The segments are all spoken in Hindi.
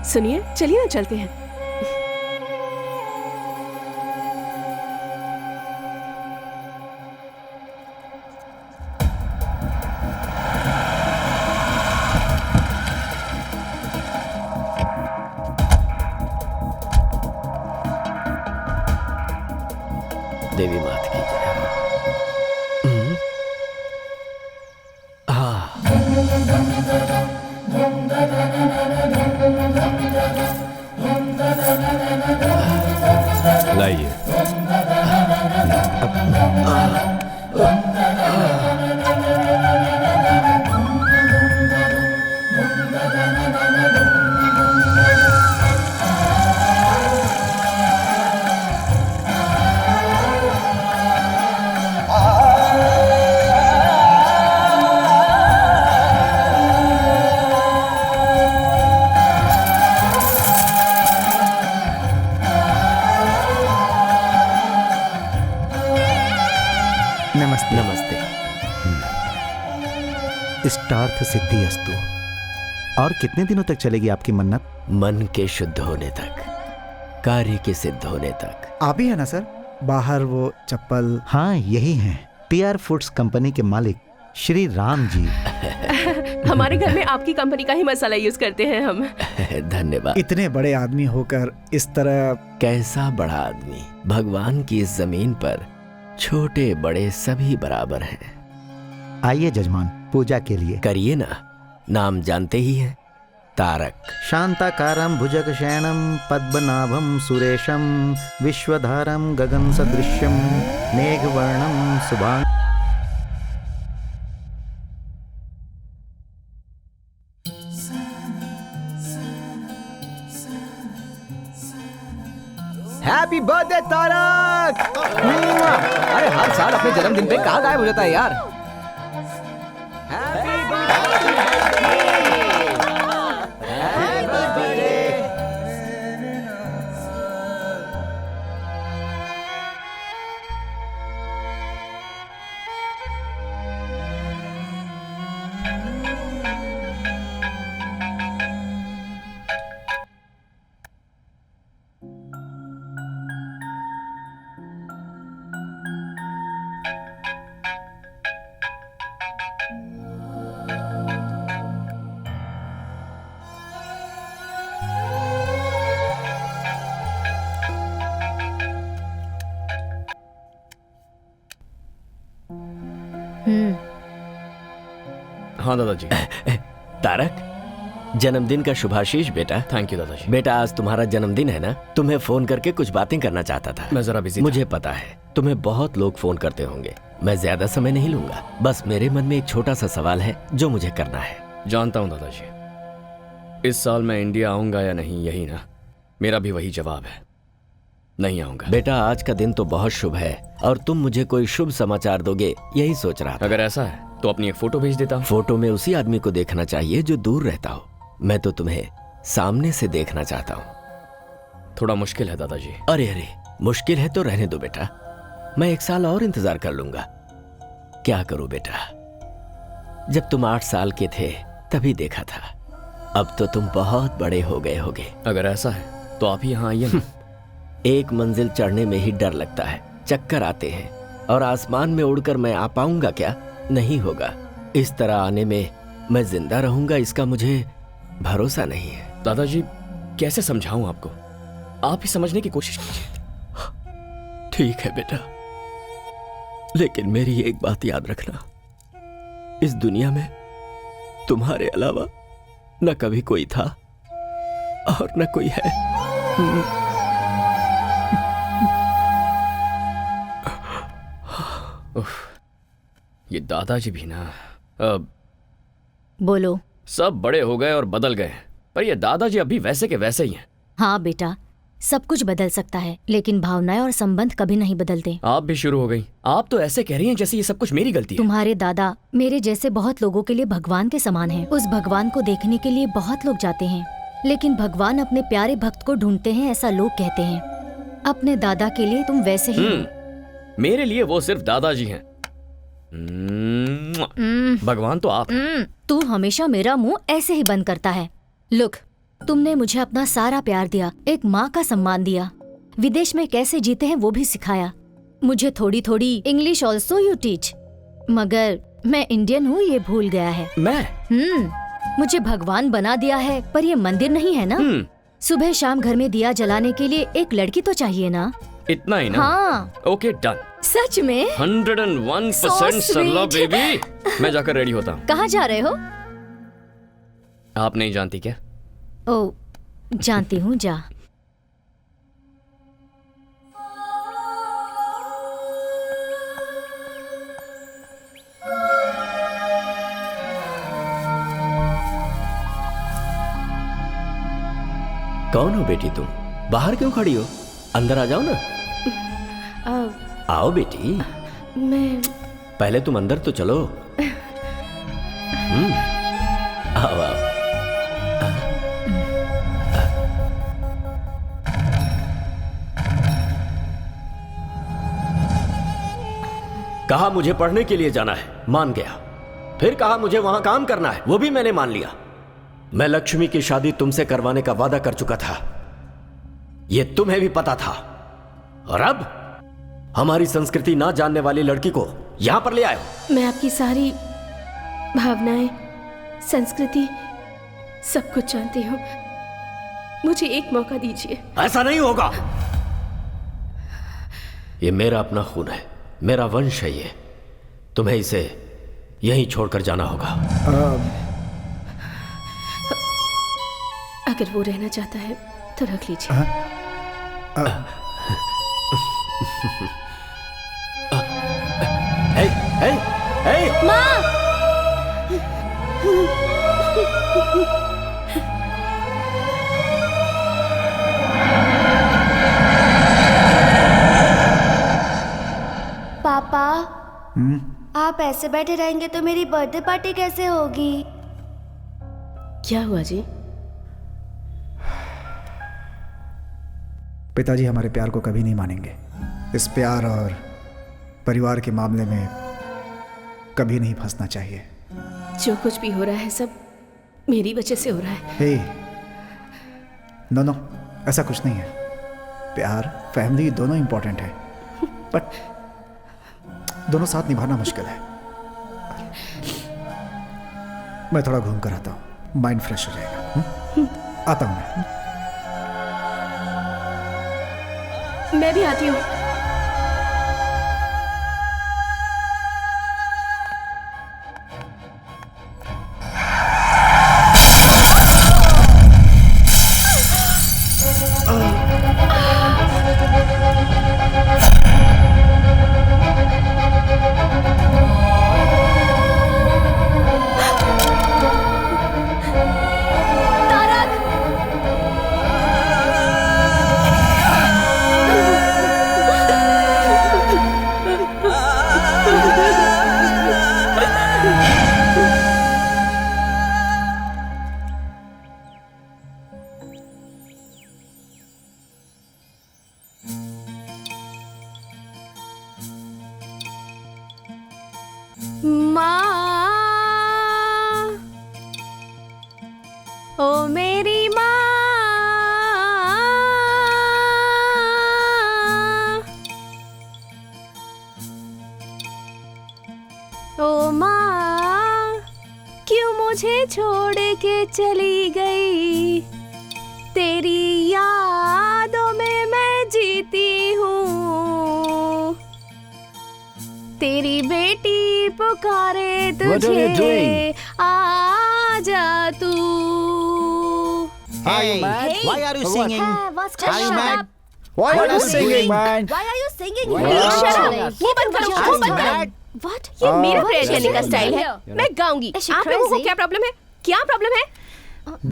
सुनिए, चलिए ना चलते हैं। देवी मात की जय। लाइए। नमस्ते। नमस्ते। इष्टार्थ सिद्धि अस्तु। और कितने दिनों तक चलेगी आपकी मन्नत? मन के शुद्ध होने तक, कार्य के सिद्ध होने तक। आप ही है ना सर, बाहर वो चप्पल? हाँ, यही हैं, टीआर फूड्स कंपनी के मालिक श्री राम जी। हमारे घर में आपकी कंपनी का ही मसाला यूज करते हैं हम। धन्यवाद। इतने बड़े आदमी होकर इस तरह। कैसा बड़ा आदमी। भगवान की इस जमीन पर छोटे बड़े सभी बराबर हैं। आइए जजमान, पूजा के लिए। करिए ना। नाम जानते ही हैं, तारक। शांताकारं भुजगशयनं पद्मनाभं सुरेशं विश्वधारं गगन सदृश्यं मेघवर्णं शुभांग। Happy birthday Tarak. अरे हर साल अपने जन्मदिन पे कहाँ गायब हो जाता है यार। Happy birthday. हाँ दादाजी। तारक, जन्मदिन का शुभाशीष बेटा। थैंक यू दादाजी। बेटा, आज तुम्हारा जन्मदिन है ना? तुम्हें फोन करके कुछ बातें करना चाहता था। मैं जरा बिजी था। मुझे पता है तुम्हें बहुत लोग फोन करते होंगे। मैं ज्यादा समय नहीं लूंगा। बस मेरे मन में एक छोटा सा सवाल है जो मुझे करना है। जानता हूँ दादाजी, इस साल मैं इंडिया आऊंगा या नहीं, यही ना? मेरा भी वही जवाब है, नहीं आऊंगा। बेटा, आज का दिन तो बहुत शुभ है और तुम मुझे कोई शुभ समाचार दोगे, यही सोच रहा था। अगर ऐसा है तो अपनी एक फोटो भेज देता हूँ। फोटो में उसी आदमी को देखना चाहिए जो दूर रहता हो। मैं तो तुम्हें सामने से देखना चाहता हूँ। थोड़ा मुश्किल है दादाजी। अरे अरे, मुश्किल है तो रहने दो बेटा, मैं 1 साल और इंतजार कर लूंगा। क्या करूं बेटा, जब तुम 8 साल के थे तभी देखा था, अब तो तुम बहुत बड़े हो गए होगे। अगर ऐसा है तो आप ही यहाँ आइए ना। एक मंजिल चढ़ने में ही डर लगता है, चक्कर आते हैं, और आसमान में उड़कर मैं आ पाऊंगा क्या? नहीं होगा। इस तरह आने में मैं जिंदा रहूंगा, इसका मुझे भरोसा नहीं है। दादाजी, कैसे समझाऊं आपको? आप ही समझने की कोशिश कीजिए। ठीक है बेटा, लेकिन मेरी एक बात याद रखना, इस दुनिया में तुम्हारे अलावा न कभी कोई था और न कोई है। ये दादाजी भी ना, बोलो। सब बड़े हो गए और बदल गए, पर ये दादाजी अभी वैसे के वैसे ही हैं। हाँ बेटा, सब कुछ बदल सकता है, लेकिन भावनाएं और संबंध कभी नहीं बदलते। आप भी शुरू हो गई। आप तो ऐसे कह रही हैं जैसे ये सब कुछ मेरी गलती है। तुम्हारे दादा मेरे जैसे बहुत लोगों के लिए भगवान के समान हैं। उस भगवान को देखने के लिए बहुत लोग जाते हैं, लेकिन भगवान अपने प्यारे भक्त को ढूंढते हैं, ऐसा लोग कहते हैं। अपने दादा के लिए तुम वैसे ही हो। मेरे लिए वो सिर्फ दादाजी हैं। भगवान तो आप हैं। तू हमेशा मेरा मुंह ऐसे ही बंद करता है। लुक, तुमने मुझे अपना सारा प्यार दिया, एक माँ का सम्मान दिया, विदेश में कैसे जीते हैं वो भी सिखाया। मुझे थोड़ी थोड़ी इंग्लिश ऑल्सो यू टीच, मगर मैं इंडियन हूँ ये भूल गया है। मैं मुझे भगवान बना दिया है, पर ये मंदिर नहीं है ना। सुबह शाम घर में दिया जलाने के लिए एक लड़की तो चाहिए ना। इतना ही ना? हाँ। Okay done. सच में? 101% सरला sweet. बेबी। मैं जाकर रेडी होता हूँ। कहाँ जा रहे हो? आप नहीं जानती क्या? ओ, जानती हूँ, जा। कौन हो बेटी तुम? बाहर क्यों खड़ी हो? अंदर आ जाओ ना। आओ बेटी। मैं पहले तुम अंदर तो चलो। आओ आओ। कहा मुझे पढ़ने के लिए जाना है, मान गया। फिर कहा मुझे वहां काम करना है, वो भी मैंने मान लिया। मैं लक्ष्मी की शादी तुमसे करवाने का वादा कर चुका था, ये तुम्हें भी पता था। और अब हमारी संस्कृति ना जानने वाली लड़की को यहां पर ले आए हो। मैं आपकी सारी भावनाएं, संस्कृति, सब कुछ जानती हूँ। मुझे एक मौका दीजिए। ऐसा नहीं होगा। ये मेरा अपना खून है, मेरा वंश है ये। तुम्हें इसे यहीं छोड़कर जाना होगा। अगर वो रहना चाहता है तो रख लीजिए। हे, हे, हे! माँ! पापा, आप ऐसे बैठे रहेंगे तो मेरी बर्थडे पार्टी कैसे होगी? क्या हुआ जी? पिताजी हमारे प्यार को कभी नहीं मानेंगे। इस प्यार और परिवार के मामले में कभी नहीं फंसना चाहिए। जो कुछ भी हो रहा है सब मेरी वजह से हो रहा है। हे, नो, ऐसा कुछ नहीं है। प्यार, फैमिली दोनों इंपॉर्टेंट है, बट दोनों साथ निभाना मुश्किल है। मैं थोड़ा घूम कर आता हूँ, माइंड फ्रेश हो जाएगा। आता हूँ मैं। मैं भी आती हूँ। ओ मेरी माँ, ओ माँ, क्यों मुझे छोड़ के चली गई? तेरी यादों में मैं जीती हूँ। तेरी बेटी पुकारे तुझे, आ जा तू। Hey, why are you singing? What's Are you mad? Why What are you singing? Why are you singing? Shut up! वो बंद करो, वो बंद करो। What? ये मेरा प्रेयर is करने का this स्टाइल है। here? मैं गाऊंगी। Is she आप लोगों को crazy? क्या प्रॉब्लम है? क्या प्रॉब्लम है?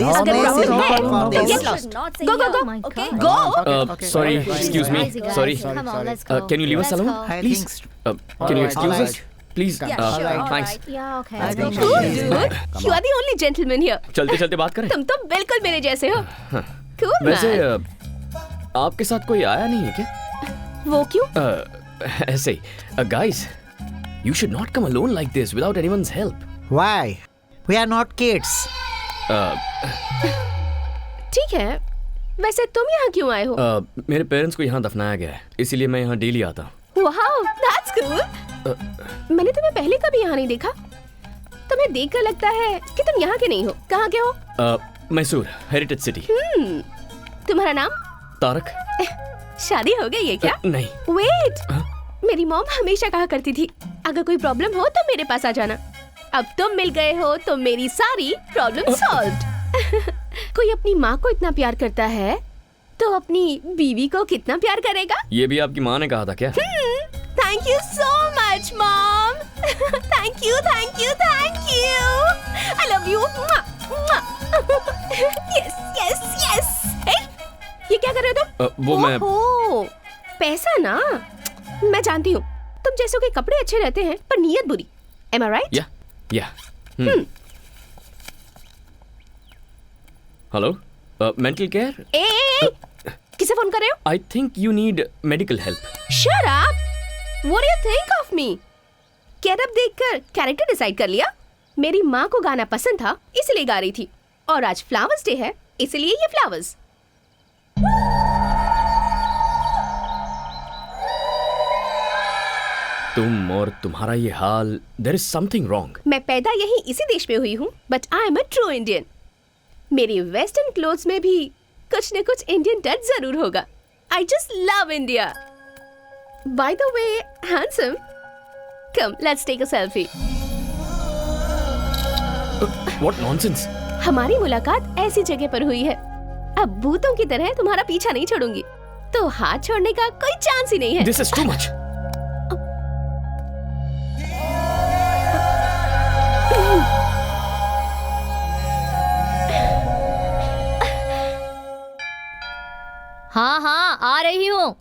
This अगर place is प्रॉब्लम not है, for then this. get lost. Not Go, go, go. Oh my Okay, God. go. Sorry, excuse me. Crazy guys. Sorry. Come on, let's go. Can you leave us Let's alone? go. I Please. think Can you excuse Alright. us? Please. Yeah, sure. all Thanks. right. Yeah, okay. I think Come Cool, on. dude. You are the only gentleman here. चलते चलते बात करें। तुम तो बिल्कुल मेरे जैसे हो। Cool, वैसे man. आपके साथ कोई आया नहीं है क्या? वो क्यों? ऐसे ही। Guys, you should not come alone like this without anyone's help. Why? We are not kids. ठीक है, वैसे तुम यहाँ क्यों आए हो? मेरे पेरेंट्स को यहाँ दफनाया गया है, इसीलिए मैं यहाँ डेली आता हूँ। Wow, that's cool. मैंने तुम्हें पहले कभी यहाँ नहीं देखा। तुम्हें देखकर लगता है कि तुम यहाँ के नहीं हो। कहाँ के हो? Mysore, heritage city. तुम्हारा नाम? तारक। शादी हो गई है क्या? नहीं। वेट, मेरी मॉम हमेशा कहा करती थी अगर कोई प्रॉब्लम हो तो मेरे पास आ जाना। अब तुम मिल गए हो तो मेरी सारी प्रॉब्लम सॉल्व्ड। कोई अपनी माँ को इतना प्यार करता है तो अपनी बीवी को कितना प्यार करेगा? ये भी आपकी माँ ने कहा था क्या? Thank you so much mom. Thank you, thank you, thank you. I love you. Yes yes yes. ये क्या कर रहे हो तुम? वो मैं पैसा ना, मैं जानती हूँ तुम जैसों के कपड़े अच्छे रहते हैं पर नीयत बुरी। Am I right? या। Hello, mental care. किसे फोन कर रहे हो? I think you need medical help. Shut up! What do you think of me? Get up देखकर कैरेक्टर डिसाइड कर लिया? मेरी माँ को गाना पसंद था इसलिए गा रही थी, और आज फ्लावर्स डे है इसलिए ये फ्लावर्स। तुम और तुम्हारा ये हाल, देयर इज समथिंग रॉन्ग। मैं पैदा यही इसी देश में हुई हूँ, but I am a true Indian. मेरी वेस्टर्न क्लोथ्स में भी कुछ न कुछ इंडियन टच जरूर होगा। I just love India. By the way handsome, come let's take a selfie. What nonsense. हमारी मुलाकात ऐसी जगह पर हुई है, अब भूतों की तरह तुम्हारा पीछा नहीं छोड़ूंगी, तो हाथ छोड़ने का कोई चांस ही नहीं है। This is too much. हाँ हाँ आ रही हूँ।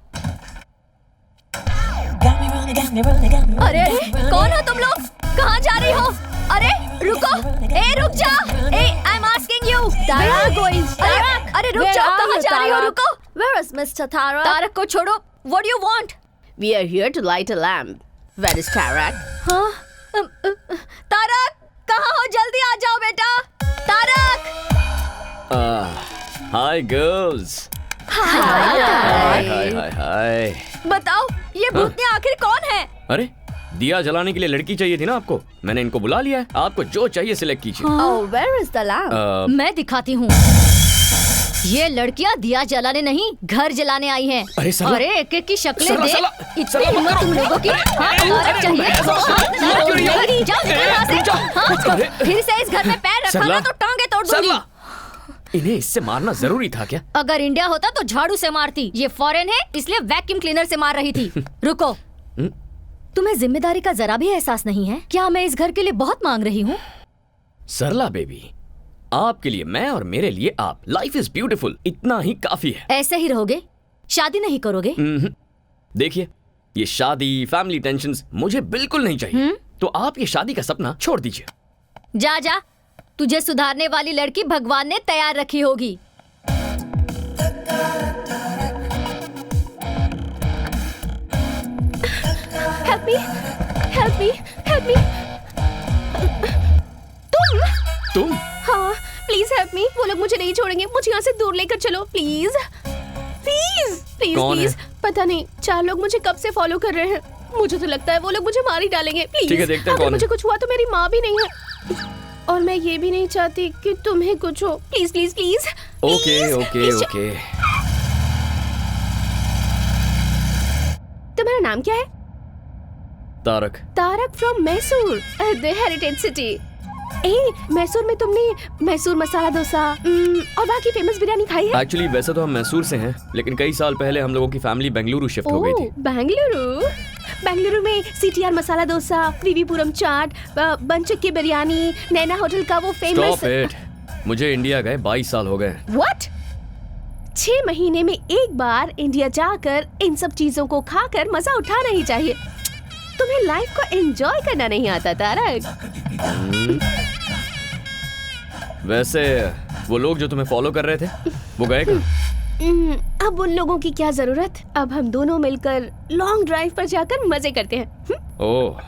अरे कौन हो तुम लोग? कहाँ जा रही हो? अरे रुको, रुक जा। I am asking you. Tarak, अरे रुक जाओ, कहाँ जा रही हो? रुको। Where is Mr. Tarak? Tarak को छोड़ो। What do you want? We are here to light a lamp. Where is Tarak? हाँ, तारक कहाँ हो? जल्दी आ जाओ बेटा। Tarak. Hi girls. Hi. Hi hi hi. बताओ ये भूतनी आखिर कौन है? अरे दिया जलाने के लिए लड़की चाहिए थी ना आपको, मैंने इनको बुला लिया है। आपको जो चाहिए सिलेक्ट कीजिए। Oh, where is the lamp? मैं दिखाती हूँ। ये लड़कियाँ दिया जलाने नहीं, घर जलाने आई हैं। अरे साला। अरे एक एक की शक्लें साला, देख। साला। इतनी साला, हिम्मत मत तुम करो। लोगों की? हाँ, तारक चाहिए। जाओ, निकलो यहाँ से। हाँ, फिर से इस घर में पैर रखा ना तो टांगे तोड़ दूंगी। सरला, इन्हें इससे मारना जरूरी था क्या? अगर इंडिया होता तो झाड़ू से मारती। ये फॉरेन है इसलिए वैक्यूम क्लीनर से मार रही थी। रुको, तुम्हें जिम्मेदारी का जरा भी एहसास नहीं है? क्या मैं इस घर के लिए बहुत मांग रही हूँ? सरला बेबी, आपके लिए मैं और मेरे लिए आप। लाइफ इज ब्यूटीफुल, इतना ही काफी है। ऐसे ही रहोगे? शादी नहीं करोगे? देखिए, ये शादी, फैमिली टेंशन्स मुझे बिल्कुल नहीं चाहिए। तो आप ये शादी का सपना छोड़ दीजिए। जा जा, तुझे सुधारने वाली लड़की भगवान ने तैयार रखी होगी। Help me, help me, help me. तुम? हाँ, प्लीज हेल्प मी। वो लोग मुझे नहीं छोड़ेंगे, मुझे यहाँ से दूर लेकर चलो प्लीज प्लीज प्लीज कौन प्लीज। है? पता नहीं, 4 लोग मुझे कब से फॉलो कर रहे हैं। मुझे तो लगता है वो लोग मुझे मार ही डालेंगे। प्लीज, ठीक है, देखते हैं अगर कौन है। मुझे कुछ हुआ तो मेरी माँ भी नहीं है, और मैं ये भी नहीं चाहती कि तुम्हें कुछ हो। Please please please. Okay okay okay. तुम्हारा नाम क्या है? Tarak. Tarak from Mysore, the heritage city. Mysore में तुमने मैसूर मसाला डोसा और बाकी फेमस बिरयानी खाई है? एक्चुअली वैसे तो हम मैसूर से हैं, लेकिन कई साल पहले हम लोगों की फैमिली बेंगलुरु शिफ्ट हो गई थी। बेंगलुरु में सीटीआर मसाला डोसा, विवीपुरम चाट, बनचक्की बिरयानी, नैना होटल का वो फेमस। स्टॉप इट, मुझे इंडिया गए 22 साल हो गए। व्हाट? 6 महीने में एक बार इंडिया जाकर इन सब चीजों को खाकर मजा उठाना ही चाहिए। तुम्हें लाइफ को एंजॉय करना नहीं आता तारक। वैसे वो लोग जो तुम्हें फॉलो कर रहे थे वो गए कहाँ? अब उन लोगों की क्या जरूरत। अब हम दोनों मिलकर लॉन्ग ड्राइव पर जाकर मजे करते हैं। ओह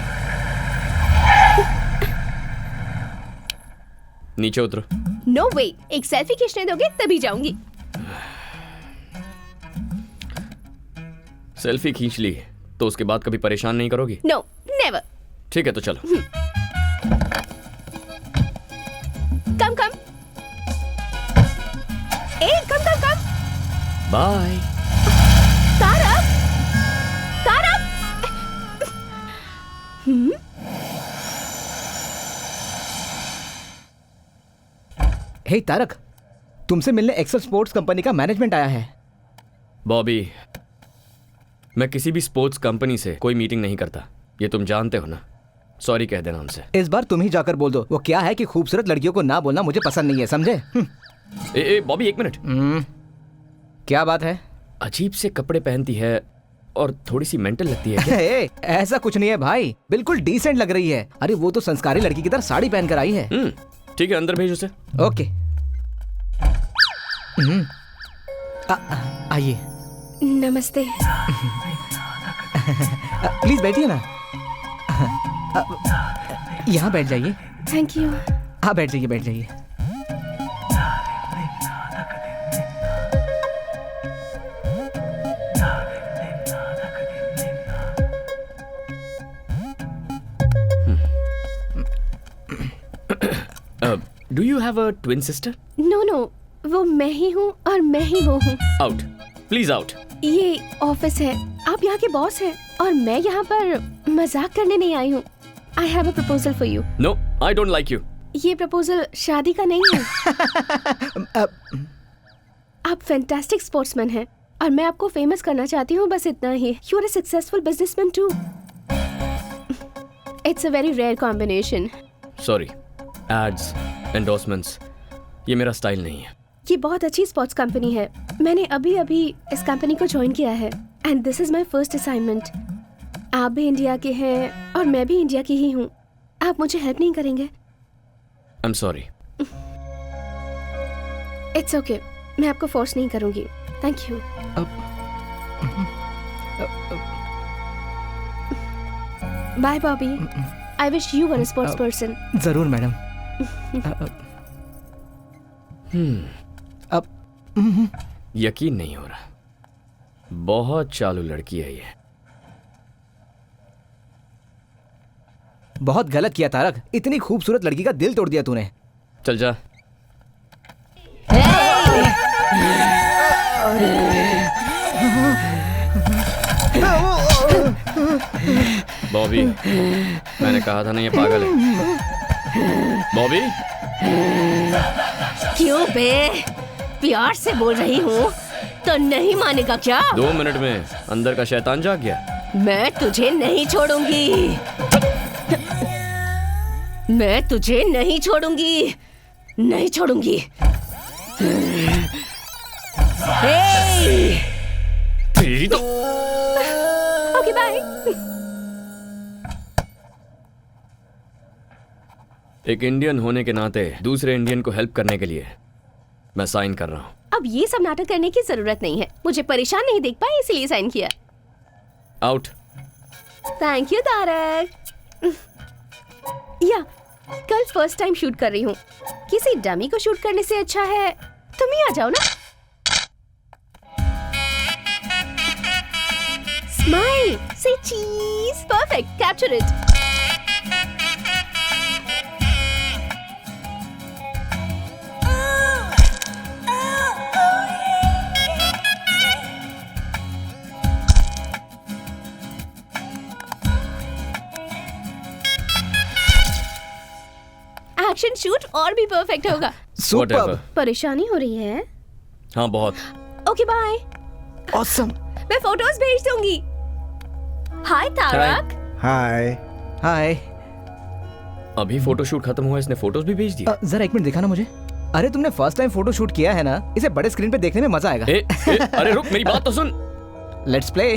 नीचे उतरो। नो वे, एक सेल्फी खींचने दोगे तभी जाऊंगी। सेल्फी खींच ली तो उसके बाद कभी परेशान नहीं करोगी? No, never. ठीक है तो चलो। Come come. ए, come come come. Bye. Tarak, Tarak. Hey Tarak, तुमसे मिलने एक्सेल स्पोर्ट्स कंपनी का मैनेजमेंट आया है। बॉबी, मैं किसी भी स्पोर्ट्स कंपनी से कोई मीटिंग नहीं करता, ये तुम जानते हो ना। सॉरी कह देना हमसे। इस बार तुम ही जाकर बोल दो। वो क्या है कि खूबसूरत लड़कियों को ना बोलना मुझे पसंद नहीं है, समझे? ए बॉबी, एक मिनट। क्या बात है? अजीब से कपड़े पहनती है और थोड़ी सी मेंटल लगती है क्या? ऐसा कुछ नहीं है भाई, बिल्कुल डिसेंट लग रही है। अरे वो तो संस्कारी लड़की की तरह साड़ी पहनकर आई है। ठीक है, अंदर भेज उसे। ओके। आइए। नमस्ते। प्लीज बैठिए ना। यहाँ बैठ जाइए। Thank you. हाँ बैठ जाइए, बैठ जाइए। Do you have a twin sister? No no, वो मैं ही हूँ और मैं ही वो हूँ। Out, please out. ये ऑफिस है, आप यहाँ के बॉस हैं और मैं यहाँ पर मजाक करने नहीं आई हूँ। I have a proposal for you. No, I don't like you. ये प्रपोजल शादी का नहीं है। आप फैंटास्टिक स्पोर्ट्समैन हैं और मैं आपको फेमस करना चाहती हूँ, बस इतना ही। You are a successful businessman too. It's a very rare combination. Sorry, ads, endorsements, ये मेरा स्टाइल नहीं है। ये बहुत अच्छी स्पोर्ट्स कंपनी है। मैंने अभी अभी इस कंपनी को ज्वाइन किया है and this is my first assignment. आप भी इंडिया के हैं और मैं भी इंडिया की ही हूँ। आप मुझे हेल्प नहीं करेंगे? I am sorry. It's okay, मैं आपको फोर्स नहीं करूंगी। Thank you. Bye Bobby. I wish you were a sports person. जरूर मैडम। अब यकीन नहीं हो रहा, बहुत चालू लड़की है ये। बहुत गलत किया तारक, इतनी खूबसूरत लड़की का दिल तोड़ दिया तूने। चल जा। बॉबी, मैंने कहा था ना ये पागल है। बॉबी, क्यों बे? प्यार से बोल रही हूँ तो नहीं मानेगा क्या? 2 मिनट में अंदर का शैतान जाग गया। मैं तुझे नहीं छोड़ूंगी। मैं तुझे नहीं छोड़ूंगी, नहीं छोड़ूंगी। तेरी तो। Okay bye. एक इंडियन होने के नाते दूसरे इंडियन को हेल्प करने के लिए मैं साइन कर रहा हूँ। अब ये सब नाटक करने की जरूरत नहीं है। मुझे परेशान नहीं देख पाए इसलिए साइन किया। आउट। Thank you Tarak. या कल फर्स्ट टाइम शूट कर रही हूँ। किसी डमी को शूट करने से अच्छा है तुम ही आ जाओ ना। स्माइल, से चीज। Perfect, capture it. Action shoot और भी परफेक्ट होगा। Whatever. परेशानी हो रही है? हाँ बहुत। Okay bye. ऑसम। मैं फोटोज भेज दूंगी। हाय तारक। हाय। हाय। अभी फोटो शूट खत्म हुआ, इसने फोटोज भी भेज दिया। जरा 1 मिनट दिखाना मुझे। अरे तुमने फर्स्ट टाइम फोटो शूट किया है ना, इसे बड़े स्क्रीन पे देखने में मजा आएगा। अरे रुक, मेरी बात तो सुन। Let's play.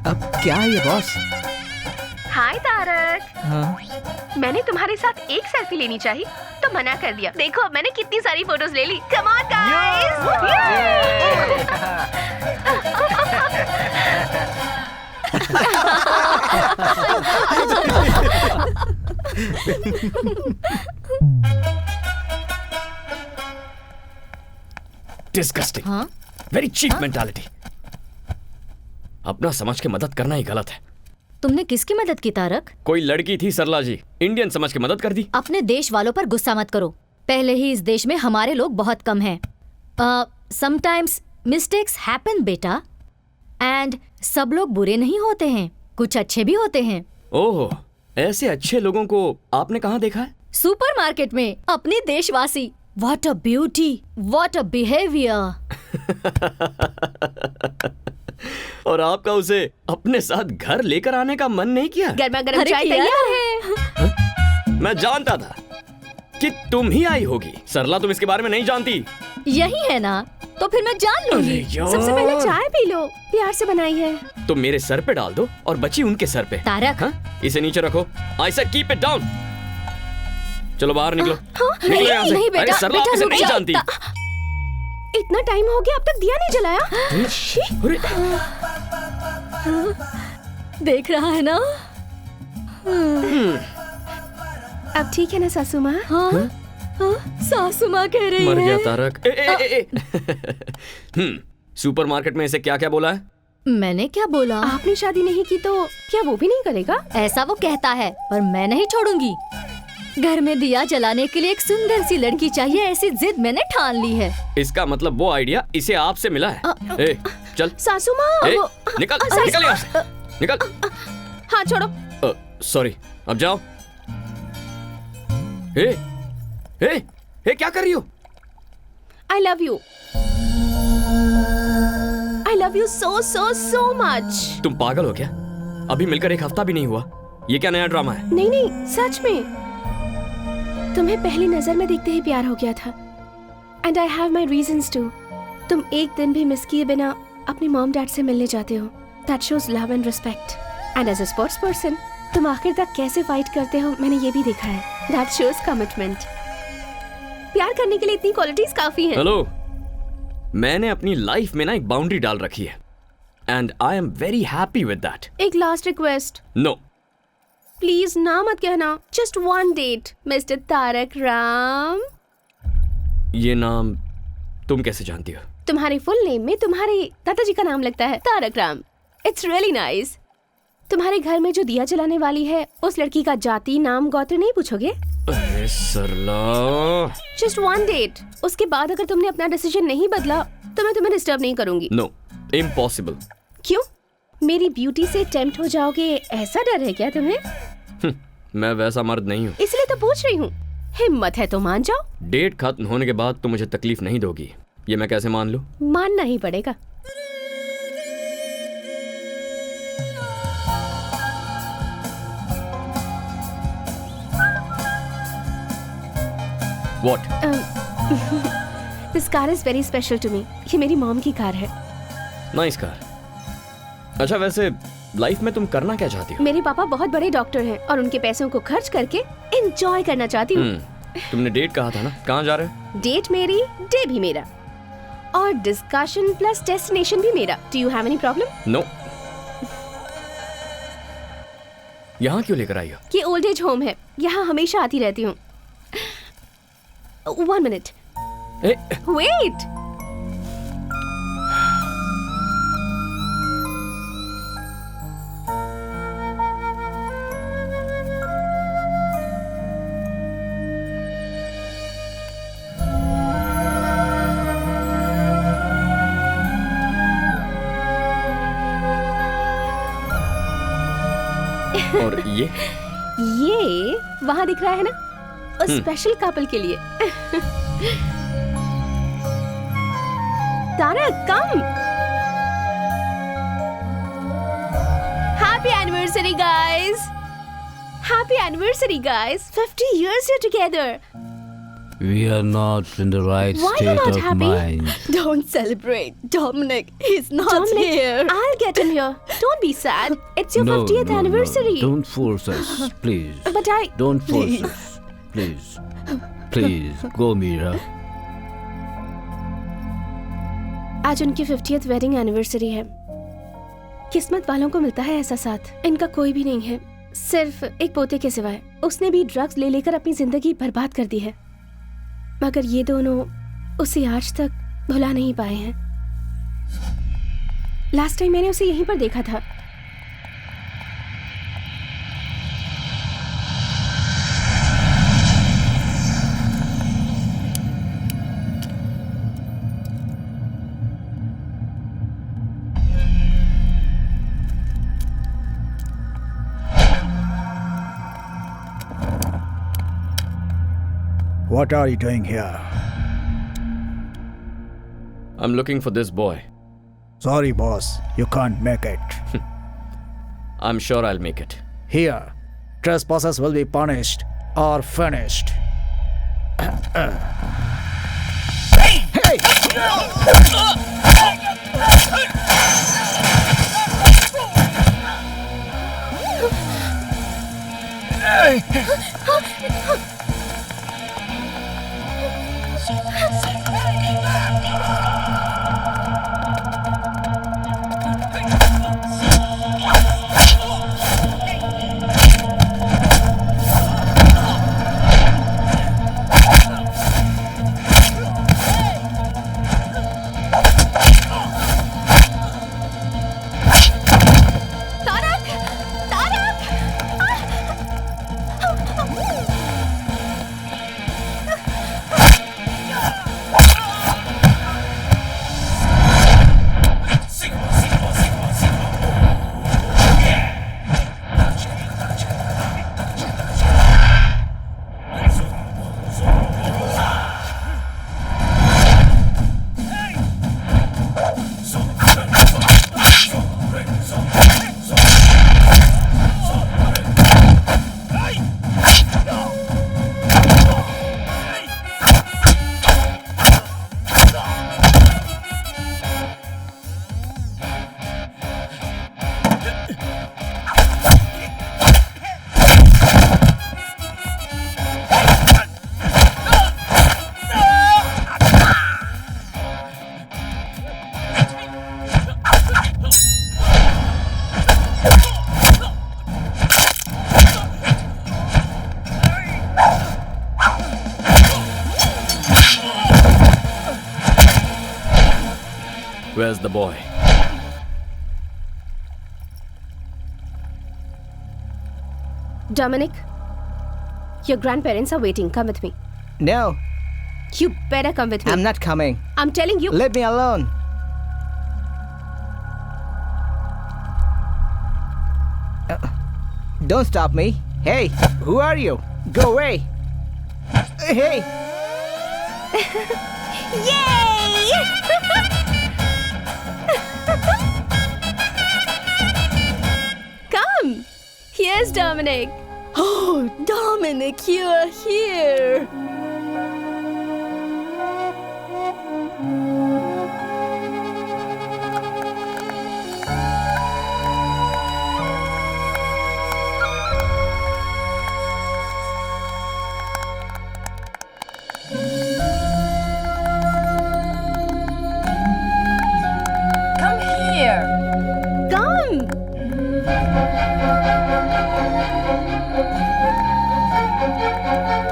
अब क्या है ये बॉस? हाय तारक। हाँ। मैंने तुम्हारे साथ एक सेल्फी लेनी चाहिए तो तो मना कर दिया। देखो अब मैंने कितनी सारी फोटोज ले ली। Come on guys. डिस्गस्टिंग, हाँ? Very cheap mentality. अपना समझ के मदद करना ही गलत है। तुमने किसकी मदद की तारक? कोई लड़की थी सरला जी, इंडियन समझ के मदद कर दी। अपने देश वालों पर गुस्सा मत करो। पहले ही इस देश में हमारे लोग बहुत कम हैं। समटाइम्स मिस्टेक्स हैपन बेटा, एंड सब लोग बुरे नहीं होते हैं, कुछ अच्छे भी होते हैं। ओह, ऐसे अच्छे लोगों को आपने कहाँ देखा है? सुपरमार्केट में अपने देशवासी। What a beauty, what a behaviour. और आपका उसे अपने साथ घर लेकर आने का मन नहीं किया? गर्मा गर्म अरे चाय किया तैयार है। मैं जानता था कि तुम ही आई होगी। सरला, तुम इसके बारे में नहीं जानती। यही है ना, तो फिर मैं जान लूंगी। सबसे पहले चाय पी लो, प्यार से बनाई है। तो मेरे सर पे डाल दो और बची उनके सर पे। तारक। हाँ? इसे नीचे रखो। I said keep it down. चलो बाहर निकलो। निकलो यहाँ से। नहीं बेटा, अरे सरला, आप बेटा, इसे रुक नहीं जा। जानती। इतना टाइम हो गया अब तक दिया नहीं जलाया। अरे देख रहा है ना? अब ठीक है ना सासू माँ? हाँ? हाँ? सासू माँ कह रही मर है। गया तारक। सुपरमार्केट में इसे क्या क्या बोला है? मैंने क्या बोला? आपने शादी नहीं की तो क्या वो भी नहीं करेगा? ऐसा वो कहता है, पर मैं नहीं छोड़ूंगी। घर में दिया जलाने के लिए एक सुंदर सी लड़की चाहिए, ऐसी जिद मैंने ठान ली है। इसका मतलब वो आइडिया इसे आपसे मिला है। ए, चल। सासू माँ ए, वो- निकल सासू- निकल यहाँ से। निकल। हाँ छोड़ो। सॉरी, अब जाओ। ए, क्या कर रही हो? I love you. I love you so so so much. तुम पागल हो क्या? अभी मिलकर एक हफ्ता भी नहीं हुआ। ये क्या नया ड्रामा है? नहीं नहीं, सच में तुम्हें पहली नजर में देखते ही प्यार हो गया था। And I have my reasons too. तुम एक दिन भी मिस किए बिना अपनी मॉम डैड से मिलने जाते हो। That shows love and respect. And as a sports person तुम आखिर तक कैसे फाइट करते हो मैंने ये भी देखा है। That shows commitment. प्यार करने के लिए इतनी क्वालिटीज काफी हैं। हेलो, मैंने अपनी लाइफ में ना एक बाउंड्री डाल रखी है and I am very happy with that. एक लास्ट रिक्वेस्ट, नो, प्लीज ना मत कहना। Just one date mister Tarak Ram. ये नाम तुम कैसे जानती हो? तुम्हारे फुल नेम में तुम्हारे दादाजी का नाम लगता है, Tarak Ram. It's really nice. तुम्हारे घर में जो दिया जलाने वाली है उस लड़की का जाति, नाम, गोत्र नहीं पूछोगे? अरे सरला, जस्ट वन डेट। उसके बाद अगर तुमने अपना डिसीजन नहीं बदला तो मैं तुम्हें डिस्टर्ब नहीं करूंगी। No, impossible. क्यों? मेरी ब्यूटी से टेम्प्ट हो जाओगे ऐसा डर है क्या तुम्हें? मैं वैसा मर्द नहीं हूँ। इसलिए तो पूछ रही हूँ। हिम्मत है तो मान जाओ। डेट खत्म होने के बाद तो मुझे तकलीफ नहीं दोगी, ये मैं कैसे मान लूं? मानना ही पड़ेगा। What? This car is very special to me. ये मेरी मॉम की कार है। Nice car. अच्छा, वैसे लाइफ में तुम करना क्या चाहती हो? मेरे पापा बहुत बड़े डॉक्टर हैं और उनके पैसों को खर्च करके एंजॉय करना चाहती हूँ। तुमने डेट कहा था ना, कहाँ जा रहे हो? डेट मेरी, डे भी मेरा, और डिस्कशन प्लस डेस्टिनेशन भी मेरा। Do you have any problem? No. यहाँ क्यों लेकर आई हो? ये ओल्ड एज होम है, यहाँ हमेशा आती रहती हूँ। 1 मिनट, ए, वेट। और ये वहाँ दिख रहा है ना, उस स्पेशल कपल के लिए। Tarak, come. Happy anniversary guys. Happy anniversary guys. 50 years you're together. We are not in the right Why you're state not of happy? mind. Don't celebrate, Dominic. He's not Dominic, here. I'll get him here. Don't be sad. It's your No, 50th no, anniversary. No. Don't force us, please. But I... Don't force Please. us, please. Please, go, Mira. आज उनकी 50th वेडिंग एनिवर्सरी है। किस्मत वालों को मिलता है ऐसा साथ। इनका कोई भी नहीं है, सिर्फ एक पोते के सिवाय। उसने भी ड्रग्स ले लेकर अपनी जिंदगी बर्बाद कर दी है, मगर ये दोनों उसे आज तक भुला नहीं पाए हैं। लास्ट टाइम मैंने उसे यहीं पर देखा था। What are you doing here? I'm looking for this boy. Sorry, boss. You can't make it. I'm sure I'll make it. Here, trespassers will be punished or finished. Where's the boy? Dominic, your grandparents are waiting. Come with me. No, You better come with me. I'm not coming. I'm telling you. Leave me alone. Don't stop me. Hey, who are you? Go away. Hey. Yay! Come. Here's Dominic. Oh, Dominic, you're here. Come here. Come.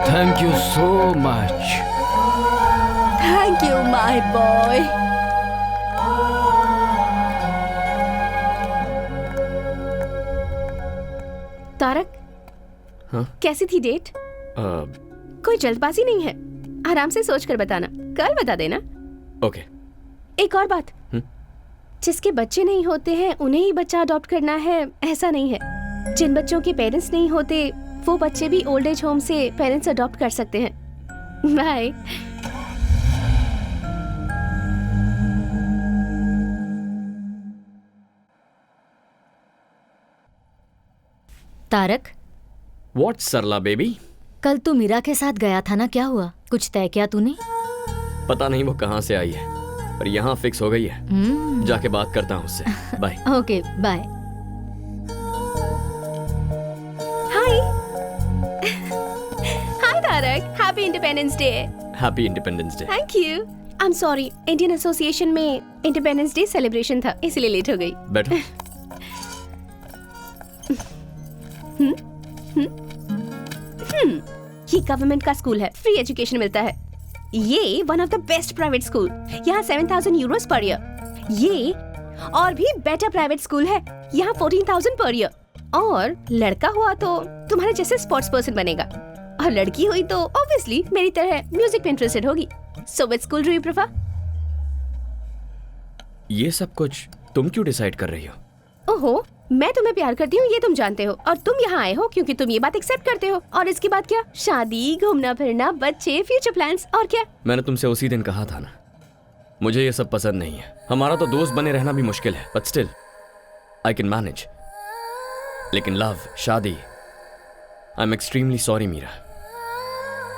Thank you so much. Thank you, my boy. Tarak, हाँ? कैसी थी डेट? कोई जल्दबाजी नहीं है, आराम से सोच कर बताना, कल बता देना। ओके। एक और बात, जिसके बच्चे नहीं होते हैं उन्हें ही बच्चा अडॉप्ट करना है ऐसा नहीं है। जिन बच्चों के पेरेंट्स नहीं होते वो बच्चे भी ओल्ड एज होम से पेरेंट्स अडॉप्ट कर सकते हैं। Bye. Tarak, What, Sarla baby? कल तू मीरा के साथ गया था ना, क्या हुआ? कुछ तय किया तूने? पता नहीं वो कहाँ से आई है, पर यहाँ फिक्स हो गई है। जाके बात करता हूँ उससे। Bye. Okay, bye. Hi. Hi Tarak, happy independence day है। Happy independence day. Thank you. I am sorry, Indian association में इंडिपेंडेंस डे सेलिब्रेशन था, इसलिए लेट हो गई। बैठो। ये गवर्नमेंट का स्कूल है, फ्री एजुकेशन मिलता है। ये one of the best private school, यहाँ 7,000 यूरोस पर ईयर। ये और भी बेटर प्राइवेट स्कूल है, यहाँ 14,000 पर ईयर। और लड़का हुआ तो तुम्हारे जैसे स्पोर्ट्स पर्सन बनेगा, और लड़की हुई तो ऑब्वियसली मेरी तरह म्यूजिक में इंटरेस्टेड होगी। So which school do you prefer? ये सब कुछ तुम क्यों डिसाइड कर रही हो? ओहो, मैं तुम्हें प्यार करती हूँ ये तुम जानते हो, और तुम यहाँ आए हो क्योंकि तुम ये बात एक्सेप्ट करते हो। और इसके बाद क्या? शादी, घूमना फिरना, बच्चे, फ्यूचर प्लान्स, और क्या? मैंने तुमसे उसी दिन कहा था ना, मुझे ये सब पसंद नहीं है। हमारा तो दोस्त बने रहना भी मुश्किल है, but still I can manage. लेकिन लव, शादी, I am extremely sorry Meera.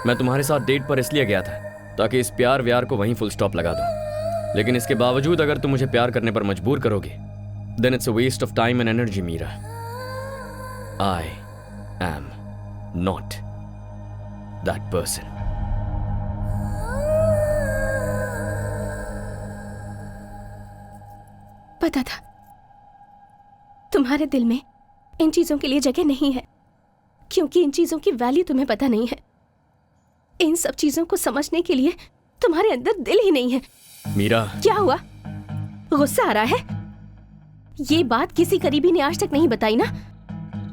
मैं तुम्हारे साथ डेट पर इसलिए गया था ताकि इस प्यार व्यार को वहीं फुल स्टॉप लगा दूं। लेकिन इसके बावजूद अगर तुम मुझे प्यार करने पर मजबूर करोगे, then it's a waste of time and energy, Meera. I am not that person. पता था तुम्हारे दिल में इन चीजों के लिए जगह नहीं है, क्योंकि इन चीजों की वैल्यू तुम्हें पता नहीं है। इन सब चीजों को समझने के लिए तुम्हारे अंदर दिल ही नहीं है। मीरा, क्या हुआ? गुस्सा आ रहा है? ये बात किसी करीबी ने आज तक नहीं बताई ना?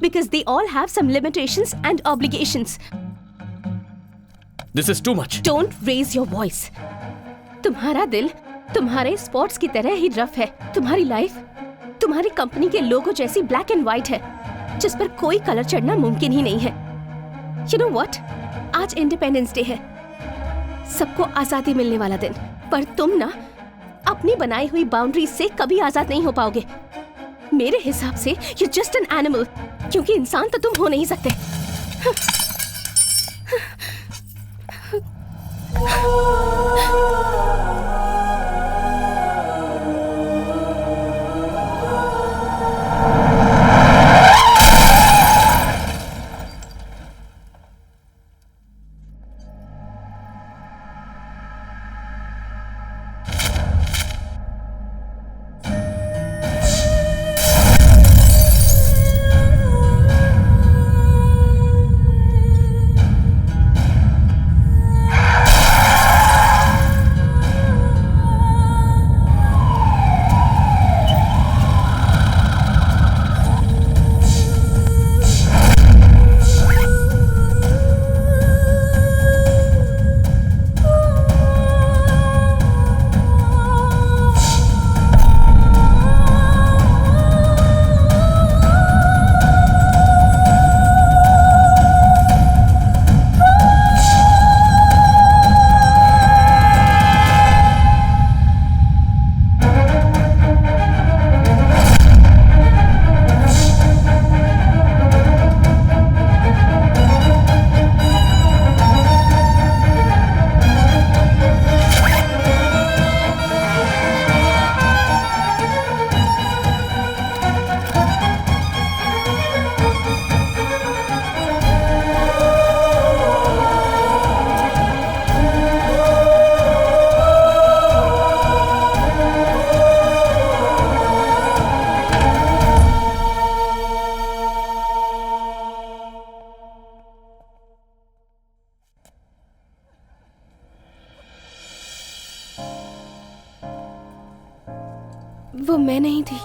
Because they all have some limitations and obligations. this is too much. Don't raise your voice. तुम्हारा दिल तुम्हारे स्पॉट्स की तरह ही रफ है। तुम्हारी लाइफ तुम्हारी कंपनी के लोगो जैसी ब्लैक एंड व्हाइट है, जिस पर कोई कलर चढ़ना मुमकिन ही नहीं है। You know what? आज इंडिपेंडेंस डे है, सबको आजादी मिलने वाला दिन, पर तुम ना अपनी बनाई हुई बाउंड्रीज से कभी आजाद नहीं हो पाओगे। मेरे हिसाब से यू जस्ट एन एनिमल, क्योंकि इंसान तो तुम हो नहीं सकते। वो मैं नहीं थी।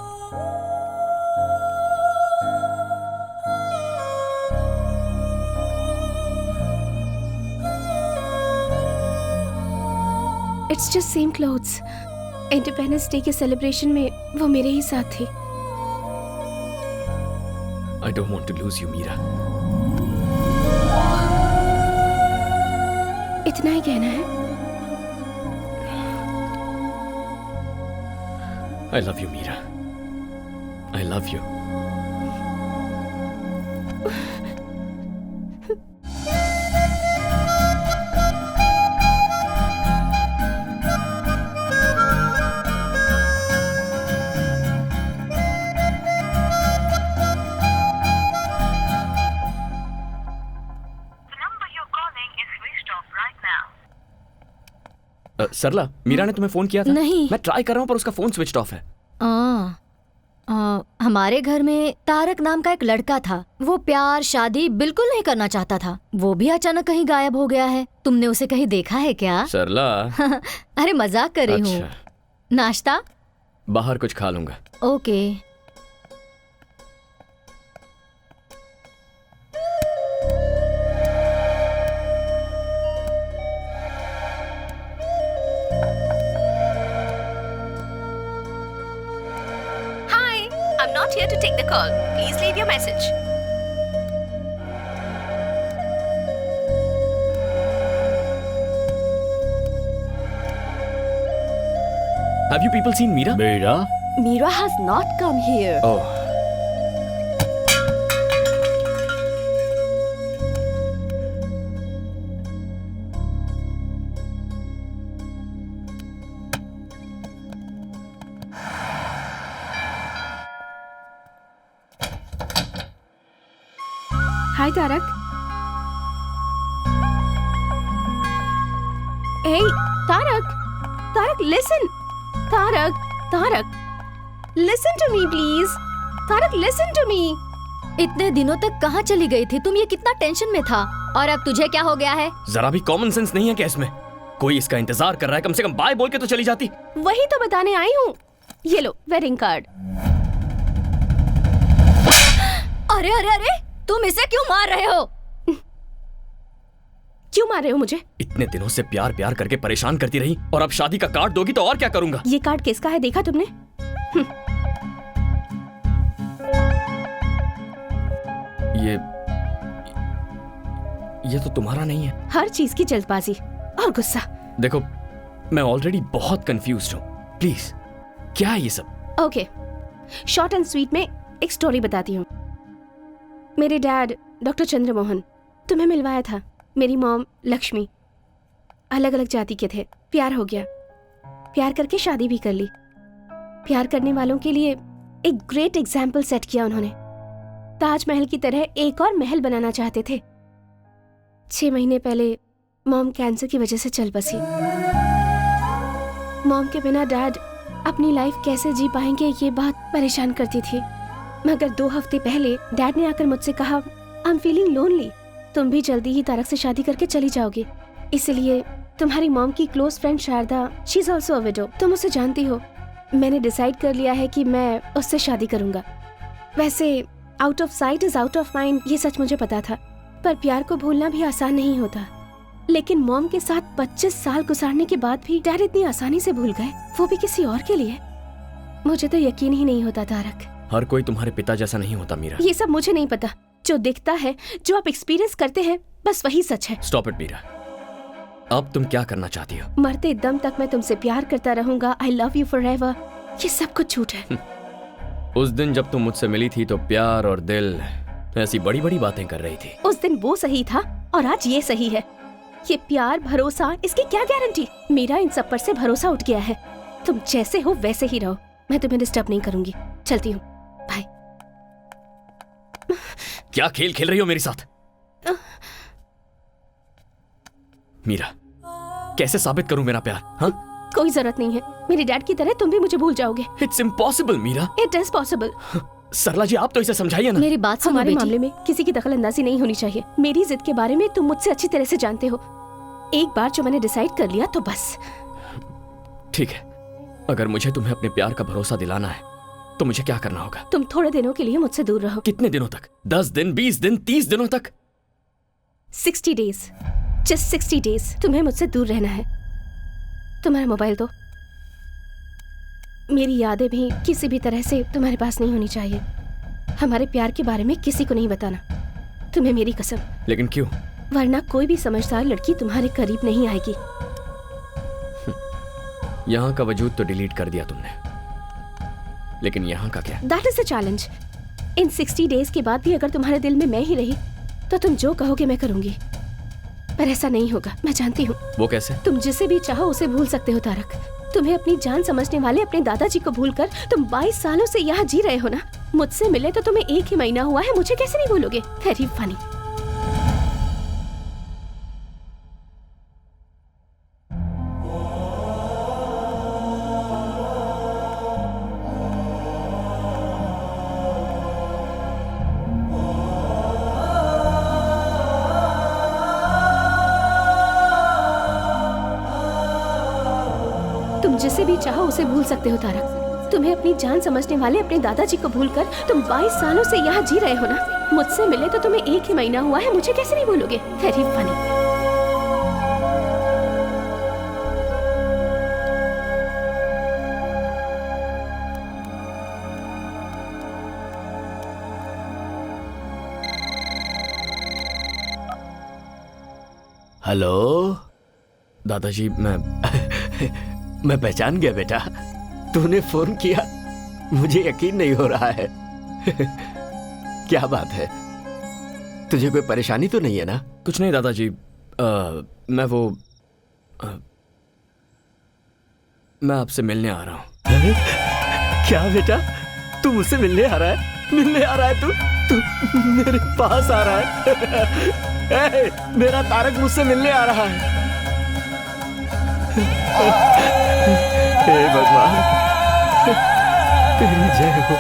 It's just same clothes. Independence day के सेलिब्रेशन में वो मेरे ही साथ थी। I don't want to lose you, Meera. इतना ही कहना है? I love you, Meera. I love you. The number you're calling is switched off right सरला, मीरा ने तुम्हें फोन किया था? नहीं। मैं ट्राई कर रहा हूँ पर उसका फोन स्विच ऑफ है। हमारे घर में तारक नाम का एक लड़का था। वो प्यार शादी बिल्कुल नहीं करना चाहता था। वो भी अचानक कहीं गायब हो गया है। तुमने उसे कहीं देखा है क्या? सरला। अरे मजाक कर रही हूँ। अच्छा। नाश्ता? बाहर कुछ खा लूंगा। Okay. I'm not here to take the call. Please leave your message. Have you people seen Meera? Meera? Meera has not come here. Oh. Hi, Tarak. Hey, Tarak. Tarak, listen. Tarak. Listen to me, please. Tarak, listen to me. इतने दिनों तक कहाँ चली गई थी तुम? ये कितना टेंशन में था और अब तुझे क्या हो गया है? जरा भी कॉमन सेंस नहीं है क्या इसमें? कोई इसका इंतजार कर रहा है, कम से कम बाय बोल के तो चली जाती। वही तो बताने आई हूँ। ये लो वेडिंग कार्ड। अरे अरे अरे, तुम इसे क्यों मार रहे हो? क्यों मार रहे हो मुझे? इतने दिनों से प्यार प्यार करके परेशान करती रही और अब शादी का कार्ड दोगी तो और क्या करूंगा? ये कार्ड किसका है देखा तुमने? ये तो तुम्हारा नहीं है। हर चीज की जल्दबाजी और गुस्सा। देखो, मैं ऑलरेडी बहुत कंफ्यूज्ड हूँ। प्लीज, क्या है ये सब? ओके, शॉर्ट एंड स्वीट में एक स्टोरी बताती हूँ। मेरे डैड डॉक्टर चंद्रमोहन तुम्हें मिलवाया था। मेरी मॉम लक्ष्मी। अलग अलग जाति के थे। प्यार हो गया। प्यार करके शादी भी कर ली। प्यार करने वालों के लिए एक ग्रेट एग्जाम्पल सेट किया उन्होंने। ताजमहल की तरह एक और महल बनाना चाहते थे। 6 महीने पहले मॉम कैंसर की वजह से चल बसी। मॉम के बिना डैड अपनी लाइफ कैसे जी पाएंगे ये बात परेशान करती थी। मगर 2 हफ्ते पहले डैड ने आकर मुझसे कहा, आई एम फीलिंग लोनली, तुम भी जल्दी ही तारक से शादी करके चली जाओगी। इसलिए तुम्हारी मॉम की close friend Sharda, she is also a widow, तुम उसे जानती हो। मैंने डिसाइड कर लिया है कि मैं उससे शादी करूंगा। वैसे out of site is out of mind, ये सच मुझे पता था, पर प्यार को भूलना भी आसान नहीं होता। लेकिन मॉम के साथ 25 साल गुजारने के बाद भी डैड इतनी आसानी से भूल गए, वो भी किसी और के लिए। मुझे तो यकीन ही नहीं होता तारक। हर कोई तुम्हारे पिता जैसा नहीं होता मीरा। ये सब मुझे नहीं पता। जो दिखता है, जो आप एक्सपीरियंस करते हैं, बस वही सच है। Stop it Meera. अब तुम क्या करना चाहती हो? मरते दम तक मैं तुमसे प्यार करता रहूंगा। I love you forever. ये सब कुछ झूठ है। उस दिन जब तुम मुझसे मिली थी तो प्यार और दिल ऐसी बड़ी बड़ी बातें कर रही थी। उस दिन वो सही था और आज ये सही है। ये प्यार भरोसा, इसकी क्या गारंटी? मेरा इन सब पर से भरोसा उठ गया है। तुम जैसे हो वैसे ही रहो। मैं तुम्हें डिस्टर्ब नहीं करूंगी। चलती हूँ। बाय। क्या खेल खेल रही हो मेरे साथ? मीरा, कैसे साबित करूं मेरा प्यार? हाँ? कोई जरूरत नहीं है। मेरे डैड की तरह तुम भी मुझे भूल जाओगे। It's impossible Meera. It is possible. Sarla ji, आप तो इसे समझाइए ना। मेरी बात सुनो हमारे बेटी। मामले में किसी की दखलंदाजी नहीं होनी चाहिए। मेरी जिद के बारे में तुम मुझसे अच्छी तरह से जानते हो। एक बार जो मैंने डिसाइड कर लिया तो बस। ठीक है, अगर मुझे तुम्हें अपने प्यार का भरोसा दिलाना है तो मुझे क्या करना होगा? तुम थोड़े दिनों के लिए मुझसे दूर रहो। कितने दिनों तक? 10 दिन, 20 दिन, 30 दिनों तक? 60 डेज। जस्ट 60 डेज तुम्हें मुझसे दूर रहना है। तुम्हारा मोबाइल दो। मेरी यादें भी किसी भी तरह से तुम्हारे पास नहीं होनी चाहिए। हमारे प्यार के बारे में किसी को नहीं बताना, तुम्हें मेरी कसम। लेकिन क्यों? वरना कोई भी समझदार लड़की तुम्हारे करीब नहीं आएगी। यहाँ का वजूद तो डिलीट कर दिया तुमने, लेकिन यहाँ का क्या? That is the challenge. In 60 days के बाद भी अगर तुम्हारे दिल में मैं ही रही तो तुम जो कहोगे मैं करूंगी। पर ऐसा नहीं होगा, मैं जानती हूँ। वो कैसे? तुम जिसे भी चाहो उसे भूल सकते हो तारक। तुम्हें अपनी जान समझने वाले अपने दादाजी को भूलकर तुम 22 सालों से यहाँ जी रहे हो ना। मुझसे मिले तो तुम्हें 1 ही महीना हुआ है, मुझे कैसे नहीं भूलोगे? Very funny. जिसे भी चाहो उसे भूल सकते हो तारक। तुम्हें अपनी जान समझने वाले अपने दादाजी को भूलकर तुम 22 सालों से यहाँ जी रहे हो ना। मुझसे मिले तो तुम्हें 1 ही महीना हुआ है, मुझे कैसे नहीं भूलोगे? Very funny. हेलो दादाजी, मैं पहचान गया बेटा, तूने फोन किया, मुझे यकीन नहीं हो रहा है। क्या बात है, तुझे कोई परेशानी तो नहीं है ना? कुछ नहीं दादाजी, मैं आपसे मिलने आ रहा हूँ। क्या बेटा, तू मुझसे मिलने आ रहा है? मिलने आ रहा है तू मेरे पास आ रहा है? मेरा तारक मुझसे मिलने आ रहा है। हे भगवान, तेरी जय हो।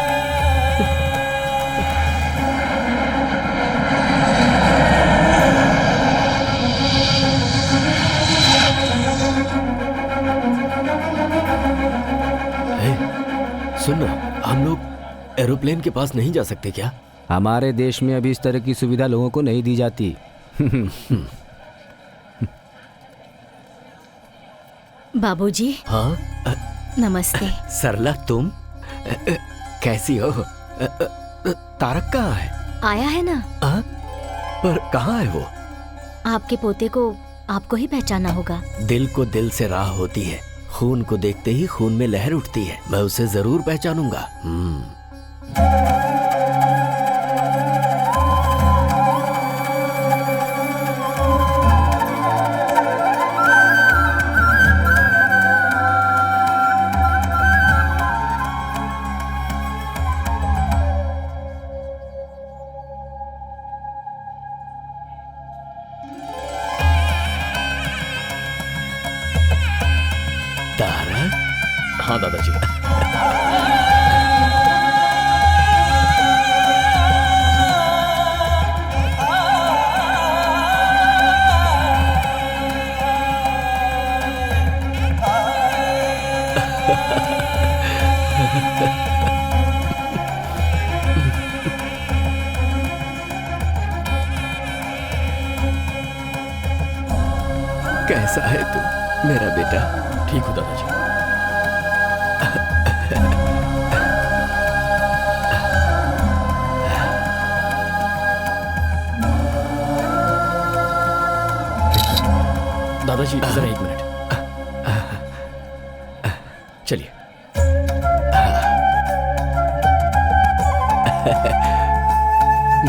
सुन, हम लोग एरोप्लेन के पास नहीं जा सकते क्या? हमारे देश में अभी इस तरह की सुविधा लोगों को नहीं दी जाती। बाबूजी। हाँ नमस्ते। सरला, तुम कैसी हो? तारक कहाँ है? आया है ना। पर कहाँ है वो? आपके पोते को आपको ही पहचाना होगा। दिल को दिल से राह होती है, खून को देखते ही खून में लहर उठती है। मैं उसे जरूर पहचानूंगा। हाँ दादाजी। कैसा है तू मेरा बेटा? ठीक हो दादाजी। दादाजी जरा 1 मिनट, चलिए।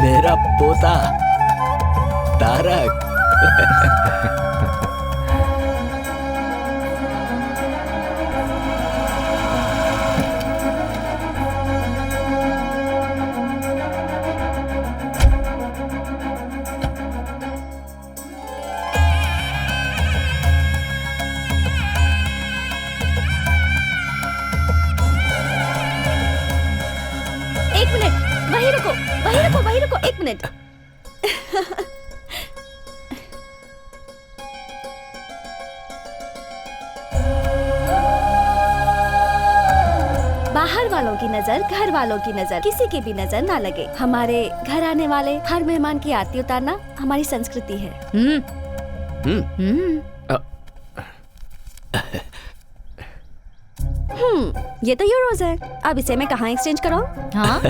मेरा पोता तारक। वहीं रुको 1 मिनट। बाहर वालों की नजर, घर वालों की नजर, किसी की भी नजर ना लगे। हमारे घर आने वाले हर मेहमान की आरती उतारना हमारी संस्कृति है। ये तो यूरोज है, अब इसे मैं कहाँ एक्सचेंज कराऊं? हाँ?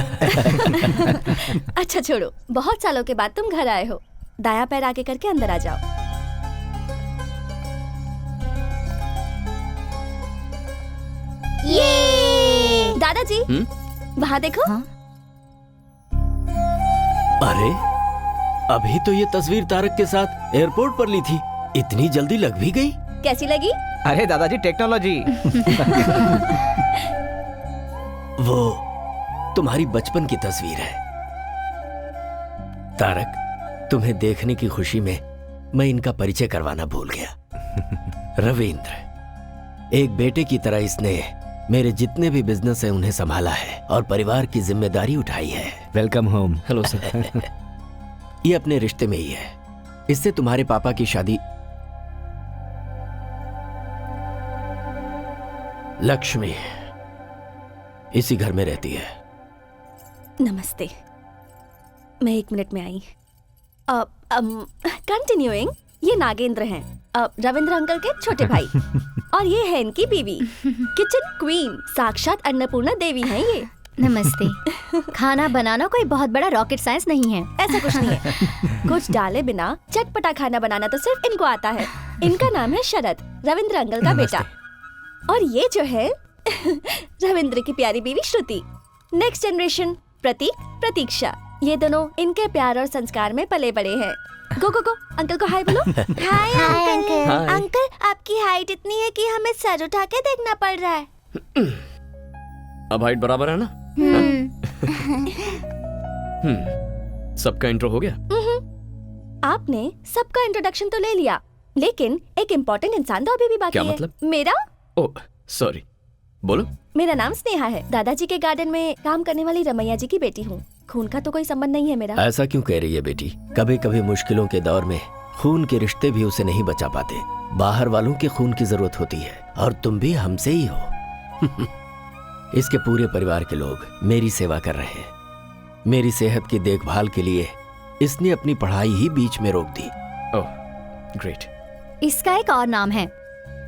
अच्छा छोड़ो, बहुत सालों के बाद तुम घर आए हो, दायां पैर आगे करके अंदर आ जाओ। ये दादाजी वहाँ देखो। हाँ? अरे अभी तो ये तस्वीर तारक के साथ एयरपोर्ट पर ली थी, इतनी जल्दी लग भी गई? कैसी लगी? अरे दादाजी टेक्नोलॉजी। वो तुम्हारी बचपन की तस्वीर है तारक। तुम्हें देखने की खुशी में मैं इनका परिचय करवाना भूल गया। रविंद्र, एक बेटे की तरह इसने मेरे जितने भी बिजनेस है उन्हें संभाला है और परिवार की जिम्मेदारी उठाई है। Welcome home. Hello sir. ये अपने रिश्ते में ही है, इससे तुम्हारे पापा की शादी। लक्ष्मी इसी घर में रहती है। नमस्ते, मैं 1 मिनट में आई। कंटिन्यूइंग, ये नागेंद्र हैं, रविंद्र अंकल के छोटे भाई, और ये है इनकी बीवी, किचन क्वीन, साक्षात अन्नपूर्णा देवी हैं ये। नमस्ते। खाना बनाना कोई बहुत बड़ा रॉकेट साइंस नहीं है। ऐसा कुछ नहीं है, कुछ डाले बिना चटपटा खाना बनाना तो सिर्फ इनको आता है। इनका नाम है शरद, रविंद्र अंकल का बेटा, और ये जो है रविंद्र की प्यारी बीवी श्रुति, नेक्स्ट जनरेशन प्रतीक, प्रतीक्षा। ये दोनों इनके प्यार और संस्कार में पले बड़े हैं। गो गो गो, अंकल को हाय बोलो। Hi uncle. अंकल, आपकी हाइट इतनी है कि हमें सर उठा के देखना पड़ रहा है। अब हाइट बराबर है ना? सबका इंट्रो हो गया? आपने सबका इंट्रोडक्शन तो ले लिया, लेकिन एक इम्पोर्टेंट इंसान तो अभी भी बाकी क्या है। मतलब? मेरा? ओह सॉरी, बोलो। मेरा नाम स्नेहा है, दादाजी के गार्डन में काम करने वाली रमैया जी की बेटी हूँ। खून का तो कोई संबंध नहीं है मेरा। ऐसा क्यों कह रही है बेटी? कभी कभी मुश्किलों के दौर में खून के रिश्ते भी उसे नहीं बचा पाते। बाहर वालों के खून की जरूरत होती है, और तुम भी हमसे ही हो। इसके पूरे परिवार के लोग मेरी सेवा कर रहे हैं। मेरी सेहत की देखभाल के लिए इसने अपनी पढ़ाई ही बीच में रोक दी। Oh great. इसका एक और नाम है,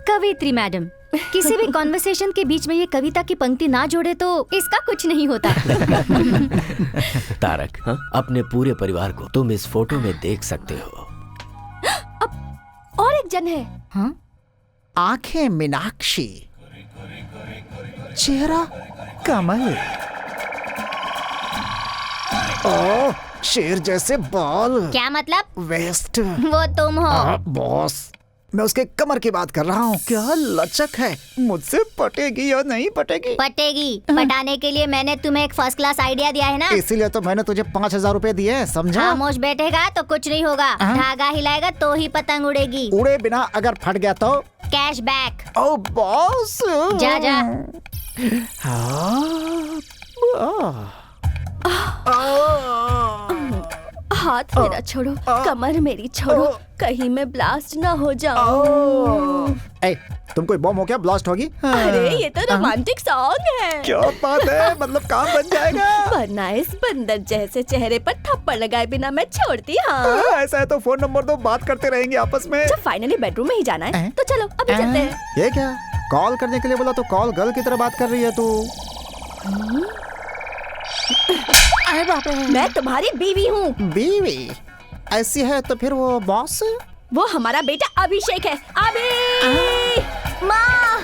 कवित्री मैडम। किसी भी कॉन्वर्सेशन के बीच में ये कविता की पंक्ति ना जोड़े तो इसका कुछ नहीं होता। तारक, अपने पूरे परिवार को तुम इस फोटो में देख सकते हो। और एक जन है। हाँ? आंखें मीनाक्षी, चेहरा कमल, ओह शेर जैसे बाल। क्या मतलब? वेस्ट। वो तुम हो। बॉस, मैं उसके कमर की बात कर रहा हूँ। क्या लचक है, मुझसे पटेगी या नहीं पटेगी? पटेगी। पटाने के लिए मैंने तुम्हें एक फर्स्ट क्लास आइडिया दिया है ना। इसीलिए तो मैंने तुझे 5,000 रुपए दिए, समझा? खामोश बैठेगा तो कुछ नहीं होगा, धागा हिलाएगा तो ही पतंग उड़ेगी। उड़े बिना अगर फट गया तो? Cash back. ओ बॉस, जा जा। हाथ मेरा छोड़ो, कमर मेरी छोड़ो, कहीं मैं ब्लास्ट ना हो जाऊं। ए, तुम कोई बम हो क्या ब्लास्ट होगी? अरे ये तो रोमांटिक सॉन्ग है। क्या बात है, मतलब काम बन जाएगा। वरना इस बंदर जैसे चेहरे पर थप्पड़ लगाए बिना मैं छोड़ती। हाँ ऐसा है तो फोन नंबर दो, बात करते रहेंगे आपस में। जब फाइनली बेडरूम में ही जाना है तो चलो अभी चलते हैं। ये क्या, कॉल करने के लिए बोला तो कॉल गर्ल की तरह बात कर रही है तू। अरे बाप रे, मैं तुम्हारी बीवी हूँ। बीवी? ऐसी है तो फिर वो बॉस? वो हमारा बेटा अभिषेक है। अभी माँ,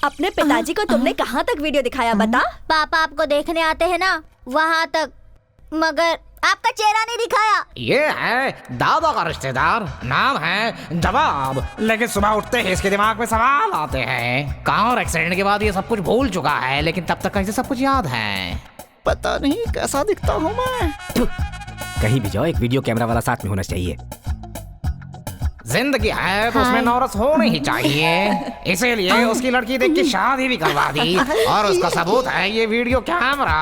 अपने पिताजी को तुमने कहाँ तक वीडियो दिखाया बता? पापा आपको देखने आते हैं ना, वहाँ तक, मगर आपका चेहरा नहीं दिखाया। ये है दादा का रिश्तेदार, नाम है जवाब, लेकिन सुबह उठते ही इसके दिमाग में सवाल आते हैं। कार एक्सीडेंट के बाद ये सब कुछ भूल चुका है, लेकिन तब तक इसे सब कुछ याद है। पता नहीं कैसा दिखता हूँ मैं। कहीं भी जाओ एक वीडियो कैमरा वाला साथ में होना चाहिए। जिंदगी है तो उसमें नौरस होनी ही चाहिए, इसीलिए उसकी लड़की देख के शादी भी करवा दी, और उसका सबूत है ये वीडियो कैमरा।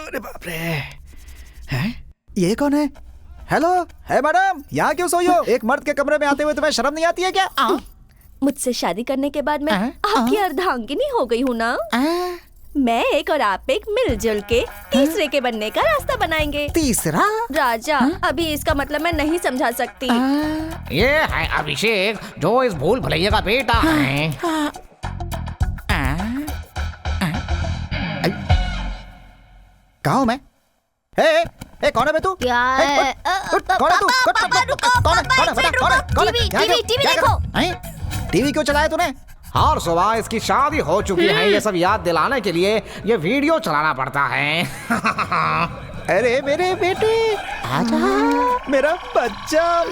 अरे बाप रे, हैं? ये कौन है? हेलो, है मैडम, यहाँ क्यों सोई हो? एक मर्द के कमरे में आते हुए तुम्हें शर्म नहीं आती है क्या? मुझसे शादी करने के बाद मैं आपकी अर्धांगिनी हो गई हूँ ना। मैं एक और आप एक मिलजुल के तीसरे के बनने का रास्ता बनाएंगे। तीसरा? राजा, अभी इसका मतलब मैं नहीं समझा सकती। ये है अभिषेक, जो इस भूल भुलैया का बेटा है। कहाँ हूँ मैं? ए, कौन है बे तू? क्या है? कौन है तू? कौन है? टीवी देखो। टीवी क्यों चलाया तूने? हर सुबह इसकी शादी हो चुकी है, ये सब याद दिलाने के लिए ये वीडियो चलाना पड़ता है। अरे मेरे बेटे, आजा, मेरा बच्चा।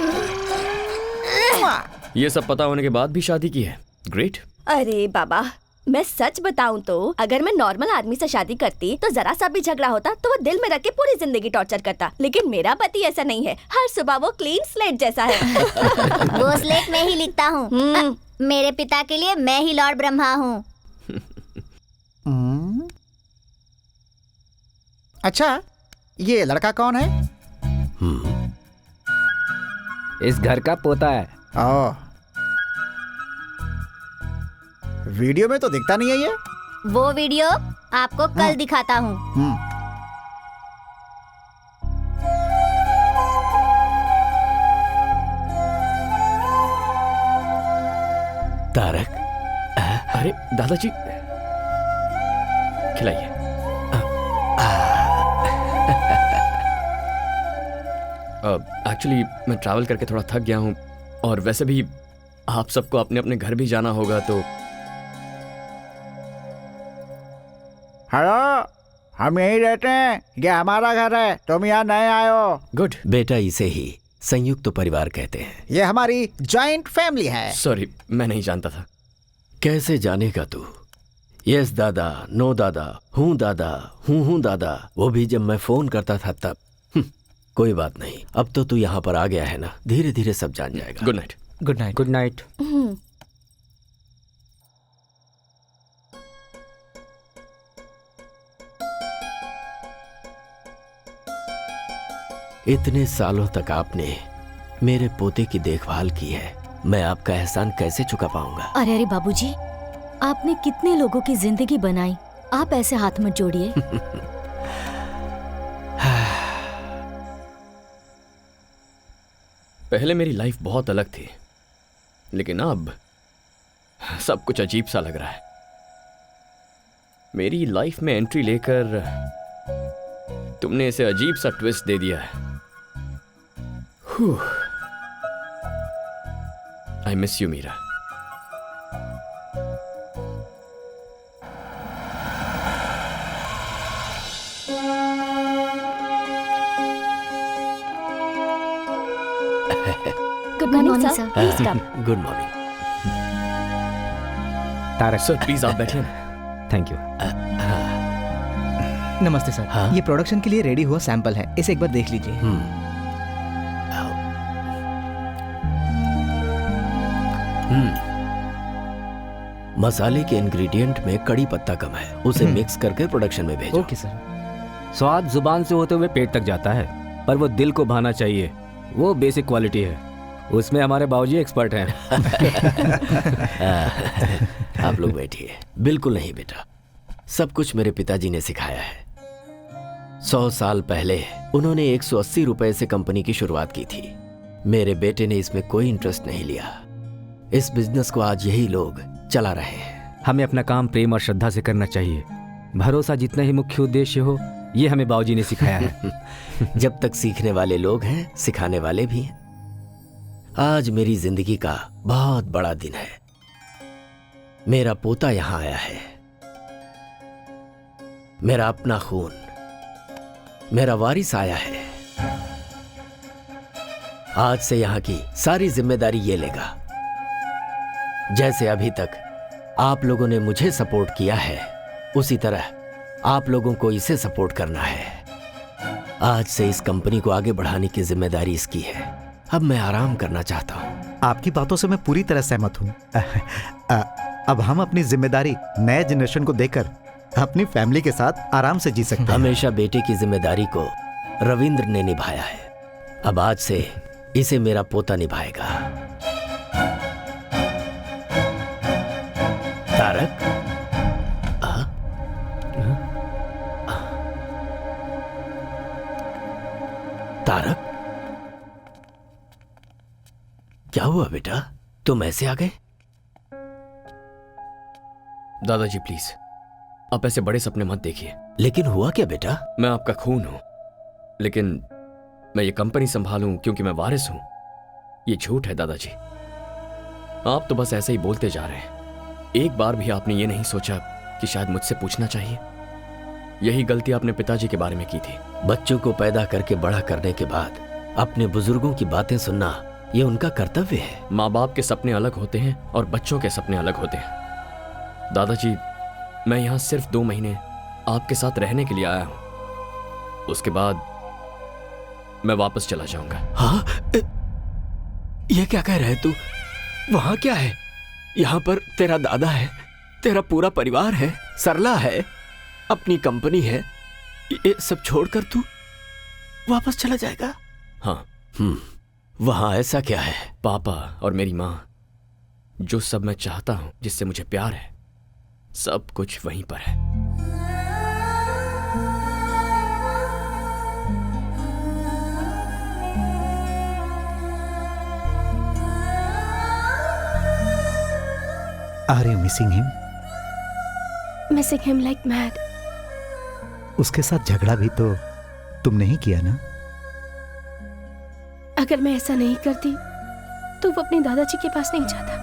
ये सब पता होने के बाद भी शादी की है, ग्रेट। अरे बाबा, मैं सच बताऊं तो अगर मैं नॉर्मल आदमी से शादी करती तो जरा सा भी झगड़ा होता तो वो दिल में रख के पूरी जिंदगी टॉर्चर करता, लेकिन मेरा पति ऐसा नहीं है। हर सुबह वो क्लीन स्लेट जैसा है। वो स्लेट में ही लिखता हूँ। मेरे पिता के लिए मैं ही लॉर्ड ब्रह्मा हूँ। अच्छा, ये लड़का कौन है? इस घर का पोता है। ओ, वीडियो में तो दिखता नहीं है ये। वो वीडियो आपको कल दिखाता हूँ। तारक, अरे दादाजी, खिलाइए। एक्चुअली मैं ट्रैवल करके थोड़ा थक गया हूँ, और वैसे भी आप सबको अपने अपने घर भी जाना होगा, तो हेलो, हम यहीं रहते हैं, ये हमारा घर है, तुम यहाँ नए आए हो। गुड। बेटा इसे ही संयुक्त परिवार कहते हैं। ये हमारी जॉइंट फैमिली है। सॉरी, मैं नहीं जानता था। कैसे जानेगा तू? यस दादा, नो दादा, हूँ दादा, वो भी जब मैं फोन करता था तब। कोई बात नहीं, अब तो तू यहाँ पर आ गया है ना, धीरे धीरे सब जान जाएगा। Good night. Good night. Good night. इतने सालों तक आपने मेरे पोते की देखभाल की है, मैं आपका एहसान कैसे चुका पाऊंगा? अरे अरे बाबूजी, आपने कितने लोगों की जिंदगी बनाई, आप ऐसे हाथ मत जोड़िए। पहले मेरी लाइफ बहुत अलग थी, लेकिन अब सब कुछ अजीब सा लग रहा है। मेरी लाइफ में एंट्री लेकर तुमने इसे अजीब सा ट्विस्ट दे दिया है। I miss you Meera. Good morning sir, please come. Good morning. Tarak sir please आप बैठिए ना। Thank you. नमस्ते सर। हाँ? ये प्रोडक्शन के लिए रेडी हुआ सैंपल है, इसे एक बार देख लीजिए। मसाले के इंग्रेडिएंट में कड़ी पत्ता कम है, उसे मिक्स करके प्रोडक्शन में भेजो। Okay sir. स्वाद जुबान से होते हुए पेट तक जाता है, पर वो दिल को भाना चाहिए, वो बेसिक क्वालिटी है। उसमें हमारे बाबूजी एक्सपर्ट हैं। आप लोग बैठिए। बिल्कुल नहीं बेटा, सब कुछ मेरे पिताजी ने सिखाया है। 100 साल पहले उन्होंने 180 रुपए से कंपनी की शुरुआत की थी। मेरे बेटे ने इसमें कोई इंटरेस्ट नहीं लिया। इस बिजनेस को आज यही लोग चला रहे हैं। हमें अपना काम प्रेम और श्रद्धा से करना चाहिए। भरोसा जितना ही मुख्य उद्देश्य हो, ये हमें बाबूजी ने सिखाया है। जब तक सीखने वाले लोग हैं, सिखाने वाले भी हैं। आज मेरी जिंदगी का बहुत बड़ा दिन है। मेरा पोता यहां आया है, मेरा अपना खून, मेरा वारिस आया है। आज से यहां की सारी जिम्मेदारी ये लेगा। जैसे अभी तक आप लोगों ने मुझे सपोर्ट किया है, उसी तरह आप लोगों को इसे सपोर्ट करना है। आज से इस कंपनी को आगे बढ़ाने की जिम्मेदारी इसकी है। अब मैं आराम करना चाहता हूँ। आपकी बातों से मैं पूरी तरह सहमत हूँ। अब हम अपनी जिम्मेदारी नए जनरेशन को देकर अपनी फैमिली के साथ आराम से जी सकते हैं। हमेशा बेटे की जिम्मेदारी को रविंद्र ने निभाया है, अब आज से इसे मेरा पोता निभाएगा। तारक, तारक, क्या हुआ बेटा, तुम ऐसे आ गए? दादाजी प्लीज, आप ऐसे बड़े सपने मत देखिए। लेकिन हुआ क्या बेटा? मैं आपका खून हूं, लेकिन मैं ये कंपनी संभालूं क्योंकि मैं वारिस हूं, ये झूठ है दादाजी। आप तो बस ऐसे ही बोलते जा रहे हैं। एक बार भी आपने ये नहीं सोचा कि शायद मुझसे पूछना चाहिए? यही गलती आपने पिताजी के बारे में की थी। बच्चों को पैदा करके बड़ा करने के बाद अपने बुजुर्गों की बातें सुनना, ये उनका कर्तव्य है। माँ बाप के सपने अलग होते हैं और बच्चों के सपने अलग होते हैं। दादाजी, मैं यहाँ सिर्फ 2 महीने आपके साथ रहने के लिए आया हूँ, उसके बाद मैं वापस चला जाऊंगा। हाँ? ये क्या कह रहे तू? वहां क्या है? यहाँ पर तेरा दादा है, तेरा पूरा परिवार है, सरला है, अपनी कंपनी है, ये सब छोड़कर तू वापस चला जाएगा? हाँ। वहां ऐसा क्या है? पापा और मेरी माँ, जो सब मैं चाहता हूं, जिससे मुझे प्यार है, सब कुछ वहीं पर है। Are you missing him? Missing him like mad. उसके साथ झगड़ा भी तो तुमने ही किया ना? अगर मैं ऐसा नहीं करती तो वो अपने दादाजी के पास नहीं जाता।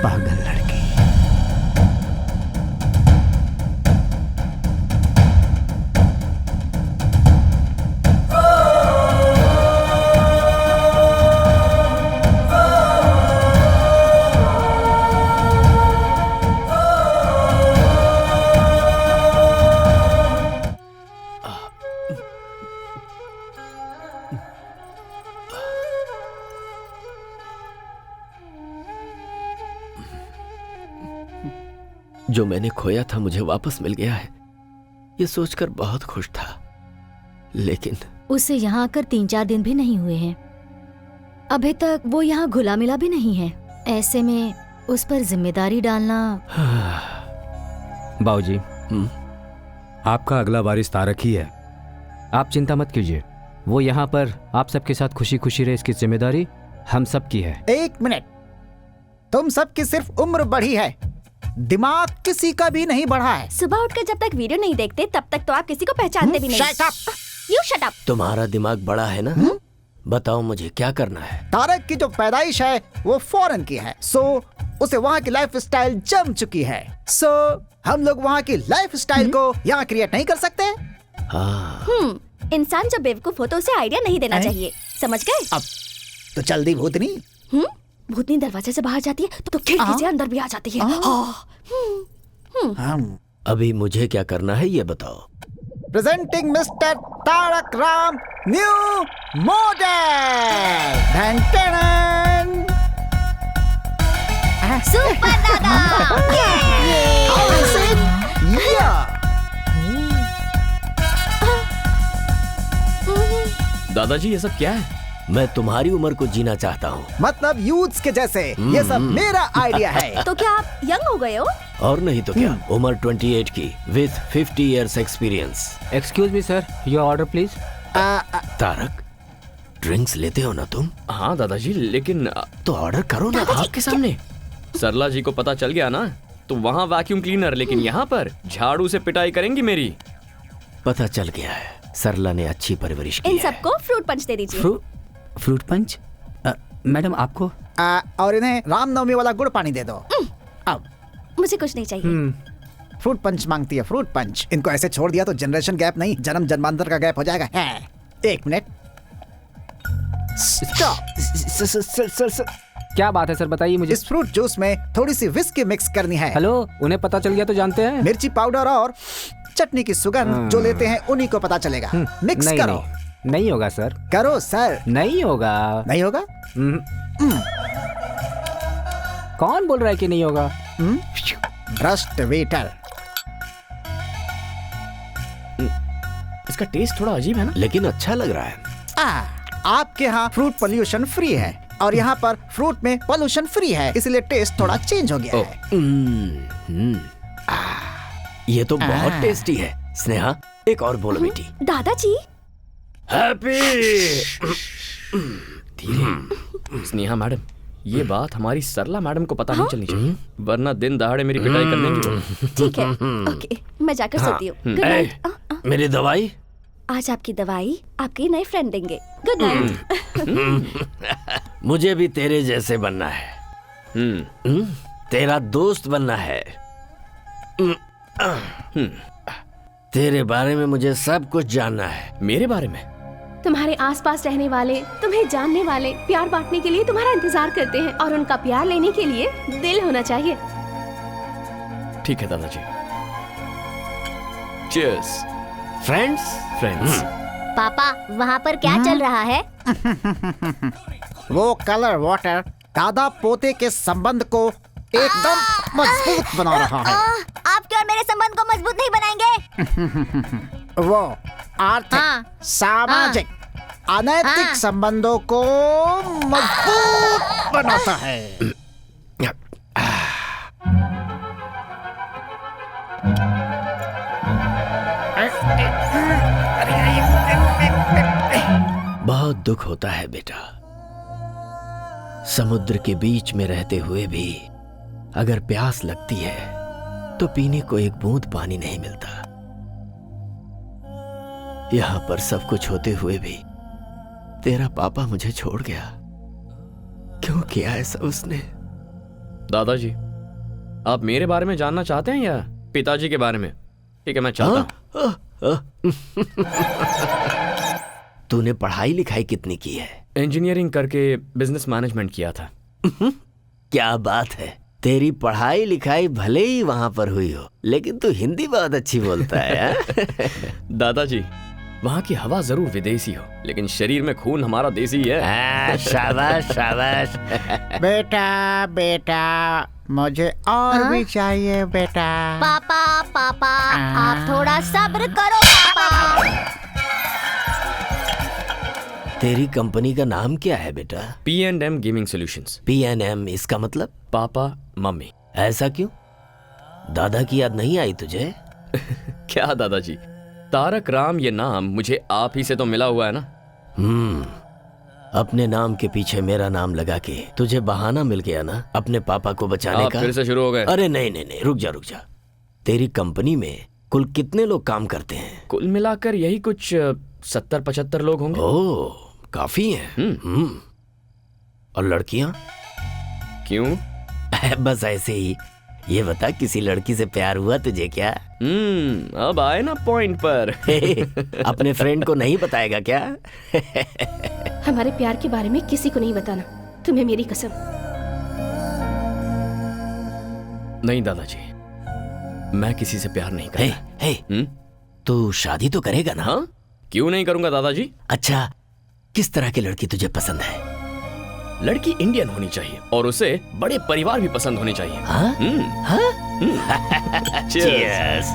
पागल लड़की। जो मैंने खोया था मुझे वापस मिल गया है, ये सोचकर बहुत खुश था। लेकिन उसे यहाँ आकर 3-4 दिन भी नहीं हुए हैं। अभी तक वो यहाँ घुला मिला भी नहीं है। ऐसे में उस पर जिम्मेदारी डालना। बाबूजी, आपका अगला वारिस तारक ही है। आप चिंता मत कीजिए, वो यहाँ पर आप सबके साथ खुशी खुशी रहे, इसकी जिम्मेदारी हम सब की है। 1 मिनट, तुम सबकी सिर्फ उम्र बढ़ी है, दिमाग किसी का भी नहीं बढ़ा है। सुबह उठकर जब तक वीडियो नहीं देखते तब तक तो आप किसी को पहचानते भी नहीं। Shut up! You shut up! तुम्हारा दिमाग बड़ा है ना? बताओ मुझे क्या करना है? तारक की जो पैदाइश है वो फॉरेन की है, सो उसे वहाँ की लाइफ स्टाइल जम चुकी है। सो हम लोग वहाँ की लाइफ स्टाइल को यहाँ क्रिएट नहीं कर सकते। इंसान जब बेवकूफ हो तो उसे आइडिया नहीं देना चाहिए, समझ गए? अब तो जल्दी भूतनी। भूतनी दरवाजे से बाहर जाती है तो खिड़की से अंदर भी आ जाती है। अभी मुझे क्या करना है ये बताओ। Presenting mister Tarak Ram new model. Super दादा। दादाजी ये सब क्या है? मैं तुम्हारी उम्र को जीना चाहता हूँ। मतलब यूथ्स के जैसे। ये सब मेरा आइडिया है। तो क्या आप यंग हो गए हो? और नहीं तो क्या, उम्र 28 की with 50 years experience. Excuse me sir, your order please. Tarak, drinks लेते हो ना तुम? हाँ दादाजी, लेकिन तो ऑर्डर करो ना। आपके सामने। सरला जी को पता चल गया ना तो वहाँ वैक्यूम क्लीनर, लेकिन यहाँ पर झाड़ू से पिटाई करेंगी मेरी। पता चल गया है, सरला ने अच्छी परवरिश की इन है। सबको फ्रूट पंच दे दीजिए। Fruit punch? मैडम आपको? और इन्हें रामनवमी वाला गुड़ पानी दे दो। अब मुझे कुछ नहीं चाहिए। फ्रूट पंच मांगती है, फ्रूट पंच। इनको ऐसे छोड़ दिया तो जनरेशन गैप नहीं, जन्म जन्मांतर का गैप हो जाएगा। 1 मिनट, स्टॉप। क्या बात है सर, बताइए मुझे। इस फ्रूट जूस में थोड़ी सी विस्की मिक्स करनी है। हेलो, उन्हें पता चल गया तो जानते हैं। मिर्ची पाउडर और चटनी की सुगंध जो लेते हैं उन्हीं को पता चलेगा। मिक्स नहीं, करो। नहीं होगा सर। करो सर। नहीं होगा। नहीं होगा? कौन बोल रहा है कि नहीं होगा? भ्रष्ट वेटर। इसका टेस्ट थोड़ा अजीब है ना, लेकिन अच्छा लग रहा है। आपके यहाँ फ्रूट पोल्यूशन फ्री है और यहाँ पर फ्रूट में पोल्यूशन फ्री है, इसलिए टेस्ट थोड़ा चेंज हो गया है। ये तो बहुत टेस्टी है। स्नेहा, एक और बोलो बेटी। दादाजी। हैप्पी। धीरे। स्नेहा मैडम, ये बात हमारी सरला मैडम को पता नहीं चलनी चाहिए, वरना दिन दहाड़े मेरी पिटाई कर देंगी वो। ठीक है, ओके, मैं जाकर सोती हूँ। Good night. मेरी दवाई? आज आपकी दवाई आपके नए फ्रेंड देंगे। Good night. मुझे भी तेरे जैसे बनना है। तेरा दोस्त बनना है। तेरे बारे में मुझे सब कुछ जानना है। मेरे बारे में? तुम्हारे आसपास रहने वाले, तुम्हें जानने वाले, प्यार बांटने के लिए तुम्हारा इंतजार करते हैं और उनका प्यार लेने के लिए दिल होना चाहिए। ठीक है दादाजी। चीयर्स। फ्रेंड्स। पापा, वहाँ पर क्या चल रहा है? वो कलर वाटर दादा पोते के संबंध को एकदम मजबूत बना रहा है। आपके और मेरे संबंध को मजबूत नहीं बनाएंगे। वो आर्थिक, हाँ। सामाजिक, अनैतिक हाँ। संबंधों को मजबूत बनाता है। बहुत दुख होता है बेटा, समुद्र के बीच में रहते हुए भी अगर प्यास लगती है तो पीने को एक बूंद पानी नहीं मिलता। यहां पर सब कुछ होते हुए भी तेरा पापा मुझे छोड़ गया। क्यों किया ऐसा उसने? दादाजी, आप मेरे बारे में जानना चाहते हैं या पिताजी के बारे में? ठीक है, मैं चाहता हूं। तूने पढ़ाई लिखाई कितनी की है? इंजीनियरिंग करके बिजनेस मैनेजमेंट किया था। क्या बात है, तेरी पढ़ाई लिखाई भले ही वहां पर हुई हो, लेकिन तू हिंदी बहुत अच्छी बोलता है। दादाजी, वहाँ की हवा जरूर विदेशी हो, लेकिन शरीर में खून हमारा देसी है। शाबाश शाबाश। बेटा बेटा, मुझे और भी चाहिए बेटा। पापा पापा, आप थोड़ा सब्र करो पापा। तेरी कंपनी का नाम क्या है बेटा? P&M gaming solutions. P&M, इसका मतलब? Papa mummy. ऐसा क्यों? दादा की याद नहीं आई तुझे? क्या दादाजी, तारक राम ये नाम मुझे आप ही से तो मिला हुआ है ना। अपने नाम के पीछे मेरा नाम लगा के तुझे बहाना मिल गया ना अपने पापा को बचाने आप का। फिर से शुरू हो गए। अरे नहीं नहीं नहीं, रुक जा। तेरी कंपनी में कुल कितने लोग काम करते हैं? कुल मिलाकर यही कुछ 70-75 लोग होंगे। ओह, काफी हैं। और लड़कियां? क्यों? बस ऐसे ही। ये बता, किसी लड़की से प्यार हुआ तुझे क्या? अब आए ना पॉइंट पर। अपने फ्रेंड को नहीं बताएगा क्या? हमारे प्यार के बारे में किसी को नहीं बताना, तुम्हें मेरी कसम। नहीं दादाजी, मैं किसी से प्यार नहीं करता। तू शादी तो करेगा ना? हाँ? क्यों नहीं करूंगा दादाजी। अच्छा, किस तरह की लड़की तुझे पसंद है? लड़की इंडियन होनी चाहिए और उसे बड़े परिवार भी पसंद होने चाहिए। हाँ? Cheers।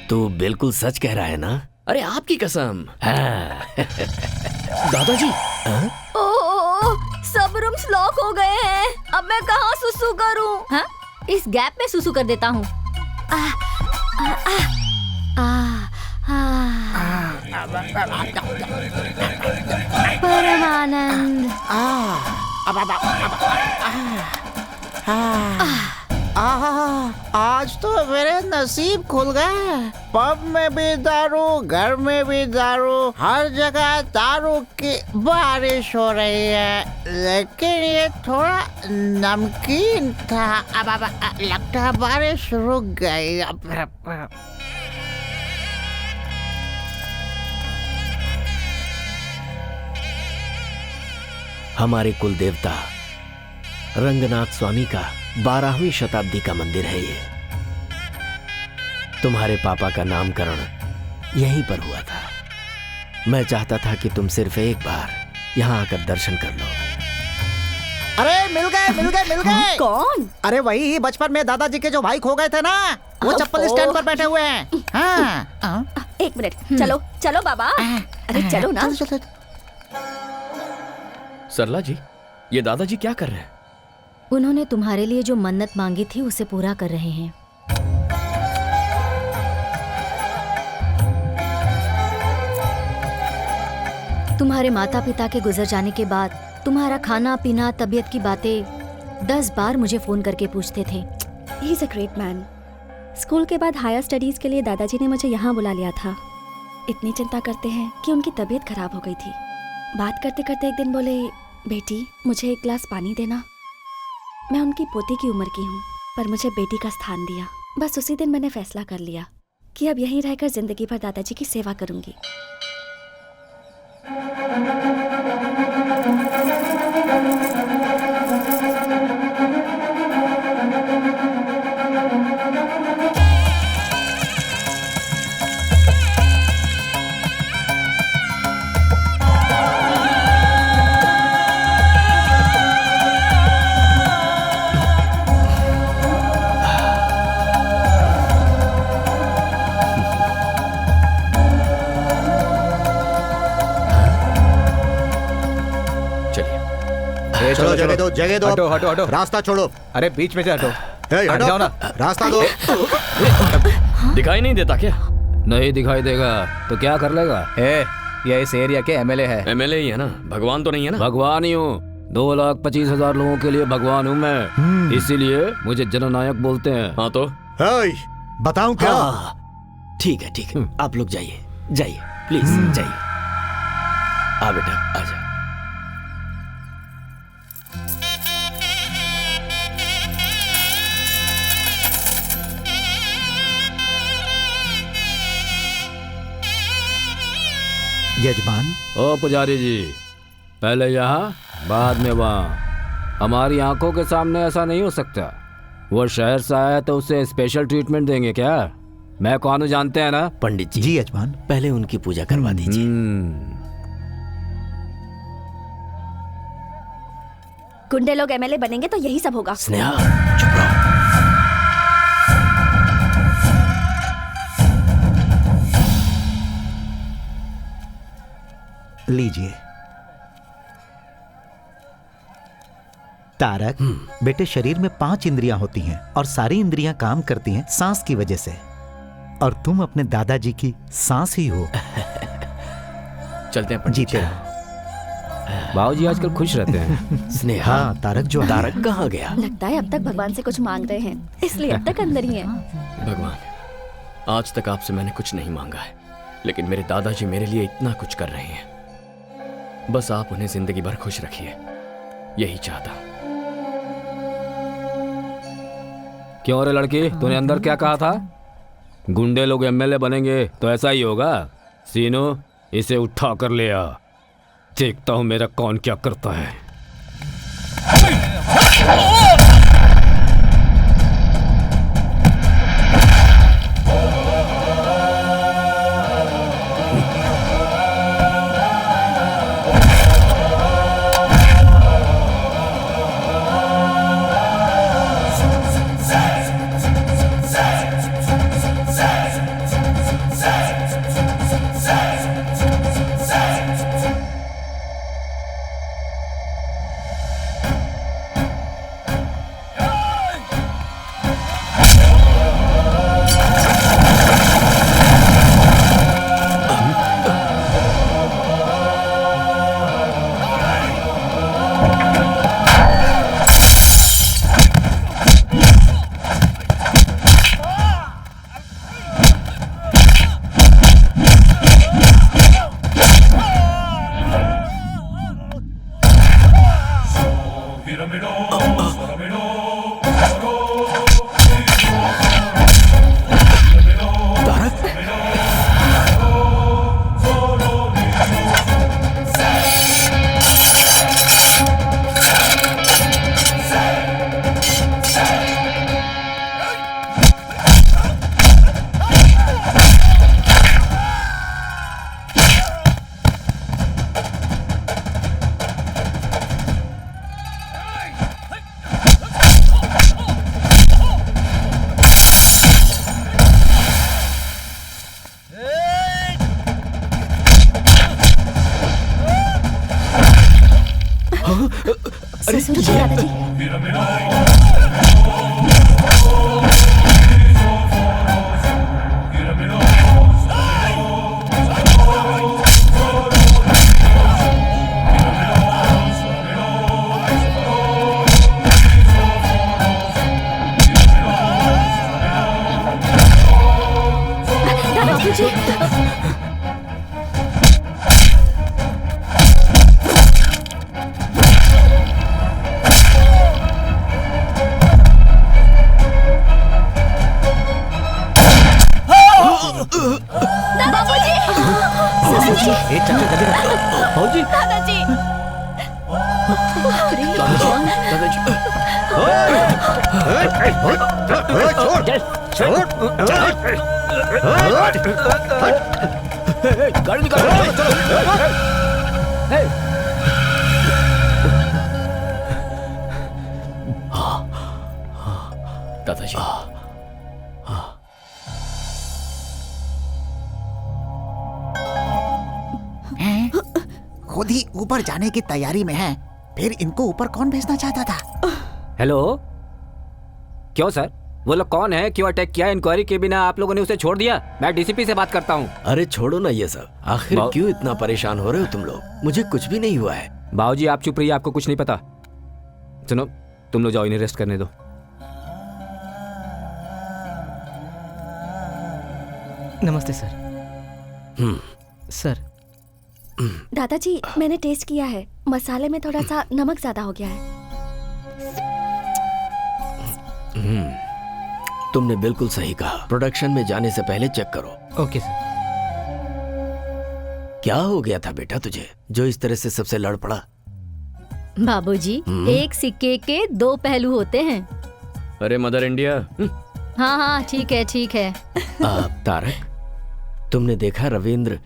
तू बिल्कुल सच कह रहा है ना? अरे आपकी कसम। दादाजी। सब रूम्स लॉक हो गए हैं। अब मैं कहाँ सुसु करूं? हाँ? इस गैप में सुसु कर देता हूँ। परमानंद। आज तो मेरे नसीब खुल गए। पब में भी दारू, घर में भी दारू, हर जगह दारू की बारिश हो रही है। लेकिन ये थोड़ा नमकीन था। अब लगता है बारिश रुक गई। हमारे कुल देवता रंगनाथ स्वामी का 12वीं शताब्दी का मंदिर है ये। तुम्हारे पापा का नामकरण यहीं पर हुआ था। मैं चाहता था कि तुम सिर्फ एक बार यहाँ आकर दर्शन कर लो। अरे मिल गए। कौन? अरे वही बचपन में दादाजी के जो भाई खो गए थे ना, वो चप्पल स्टैंड पर बैठे हुए हैं। हाँ। एक मिनट, चलो बाबा। अरे चलो ना। चलो। सरला जी, ये दादाजी क्या कर रहे हैं? उन्होंने तुम्हारे लिए जो मन्नत मांगी थी उसे पूरा कर रहे हैं। तुम्हारे माता पिता के गुजर जाने के बाद तुम्हारा खाना पीना, तबीयत की बातें 10 बार मुझे फोन करके पूछते थे। He is a great man. School के बाद हायर स्टडीज के लिए दादाजी ने मुझे यहाँ बुला लिया था। इतनी चिंता करते हैं कि उनकी तबीयत खराब हो गई थी। बात करते करते एक दिन बोले, बेटी मुझे एक गिलास पानी देना। मैं उनकी पोती की उम्र की हूँ, पर मुझे बेटी का स्थान दिया। बस उसी दिन मैंने फैसला कर लिया कि अब यहीं रहकर जिंदगी भर दादाजी की सेवा करूंगी। जगह दो। हटो हटो हटो, रास्ता छोड़ो। अरे बीच में से हटो। ए, हट हटो जाओ ना। रास्ता दो। दिखाई नहीं देता क्या? नहीं दिखाई देगा तो क्या कर लेगा? ये इस एरिया के एमएलए है। एमएलए ही है ना, भगवान तो नहीं है ना? भगवान ही हूँ। 2,25,000 लोगों के लिए भगवान हूँ मैं, इसीलिए मुझे जननायक बोलते हैं। हाँ तो बताऊं क्या? ठीक है, आप लोग जाइए जाइए, प्लीज जाइए। आ बेटा आजा। यजमान। ओ पुजारी जी, पहले यहाँ बाद में वहाँ। हमारी आंखों के सामने ऐसा नहीं हो सकता। वो शहर से आया तो उसे स्पेशल ट्रीटमेंट देंगे क्या? मैं कौन हूँ जानते हैं ना? पंडित जी। जी यजमान। पहले उनकी पूजा करवा दीजिए। गुंडे लोग एमएलए बनेंगे तो यही सब होगा। स्नेहा चुप रहो। लीजिए। तारक, बेटे शरीर में 5 इंद्रियां होती हैं और सारी इंद्रियां काम करती हैं सांस की वजह से, और तुम अपने दादाजी की सांस ही हो। चलते हैं पंडित जीते जी। रहो। बाबूजी आजकल खुश रहते हैं। स्नेहा, हाँ, तारक जो है। तारक कहाँ गया? लगता है अब तक भगवान से कुछ मांग रहे हैं, इसलिए अब तक अंदर ही है। भगवान, आज तक आपसे मैंने कुछ नहीं मांगा है, लेकिन मेरे दादाजी मेरे लिए इतना कुछ कर रहे हैं। बस आप उन्हें जिंदगी भर खुश रखिए, यही चाहता हूं। क्यों रे लड़की, तूने अंदर क्या कहा था? गुंडे लोग एमएलए बनेंगे तो ऐसा ही होगा। सीनू, इसे उठा कर ले आ, देखता हूं मेरा कौन क्या करता है। ससुर जी, दादाजी। दादाजी। बाबूजी, दादाजी। गाड़ी निकालो। दादाजी, खुद ही ऊपर जाने की तैयारी में है। फिर इनको ऊपर कौन भेजना चाहता था? हेलो, क्यों सर? वो लोग कौन है? क्यों अटैक किया? इंक्वायरी के बिना आप लोगों ने उसे छोड़ दिया? मैं डीसीपी से बात करता हूँ। अरे छोड़ो ना ये सब, आखिर क्यों इतना परेशान हो रहे हो तुम लोग? मुझे कुछ भी नहीं हुआ है। बाबूजी आप चुप रहिए, आपको कुछ नहीं पता। सुनो, तुम लोग जाओ, इन्हें रेस्ट करने दो। नमस्ते सर। सर। दादाजी, मैंने टेस्ट किया है, मसाले में थोड़ा सा नमक ज्यादा हो गया है। तुमने बिल्कुल सही कहा, प्रोडक्शन में जाने से पहले चेक करो। Okay sir. क्या हो गया था बेटा तुझे, जो इस तरह से सबसे लड़ पड़ा? बाबूजी, एक सिक्के के दो पहलू होते हैं। अरे मदर इंडिया। हाँ हाँ, ठीक है ठीक है। तारक, तुमने देखा रविंद्र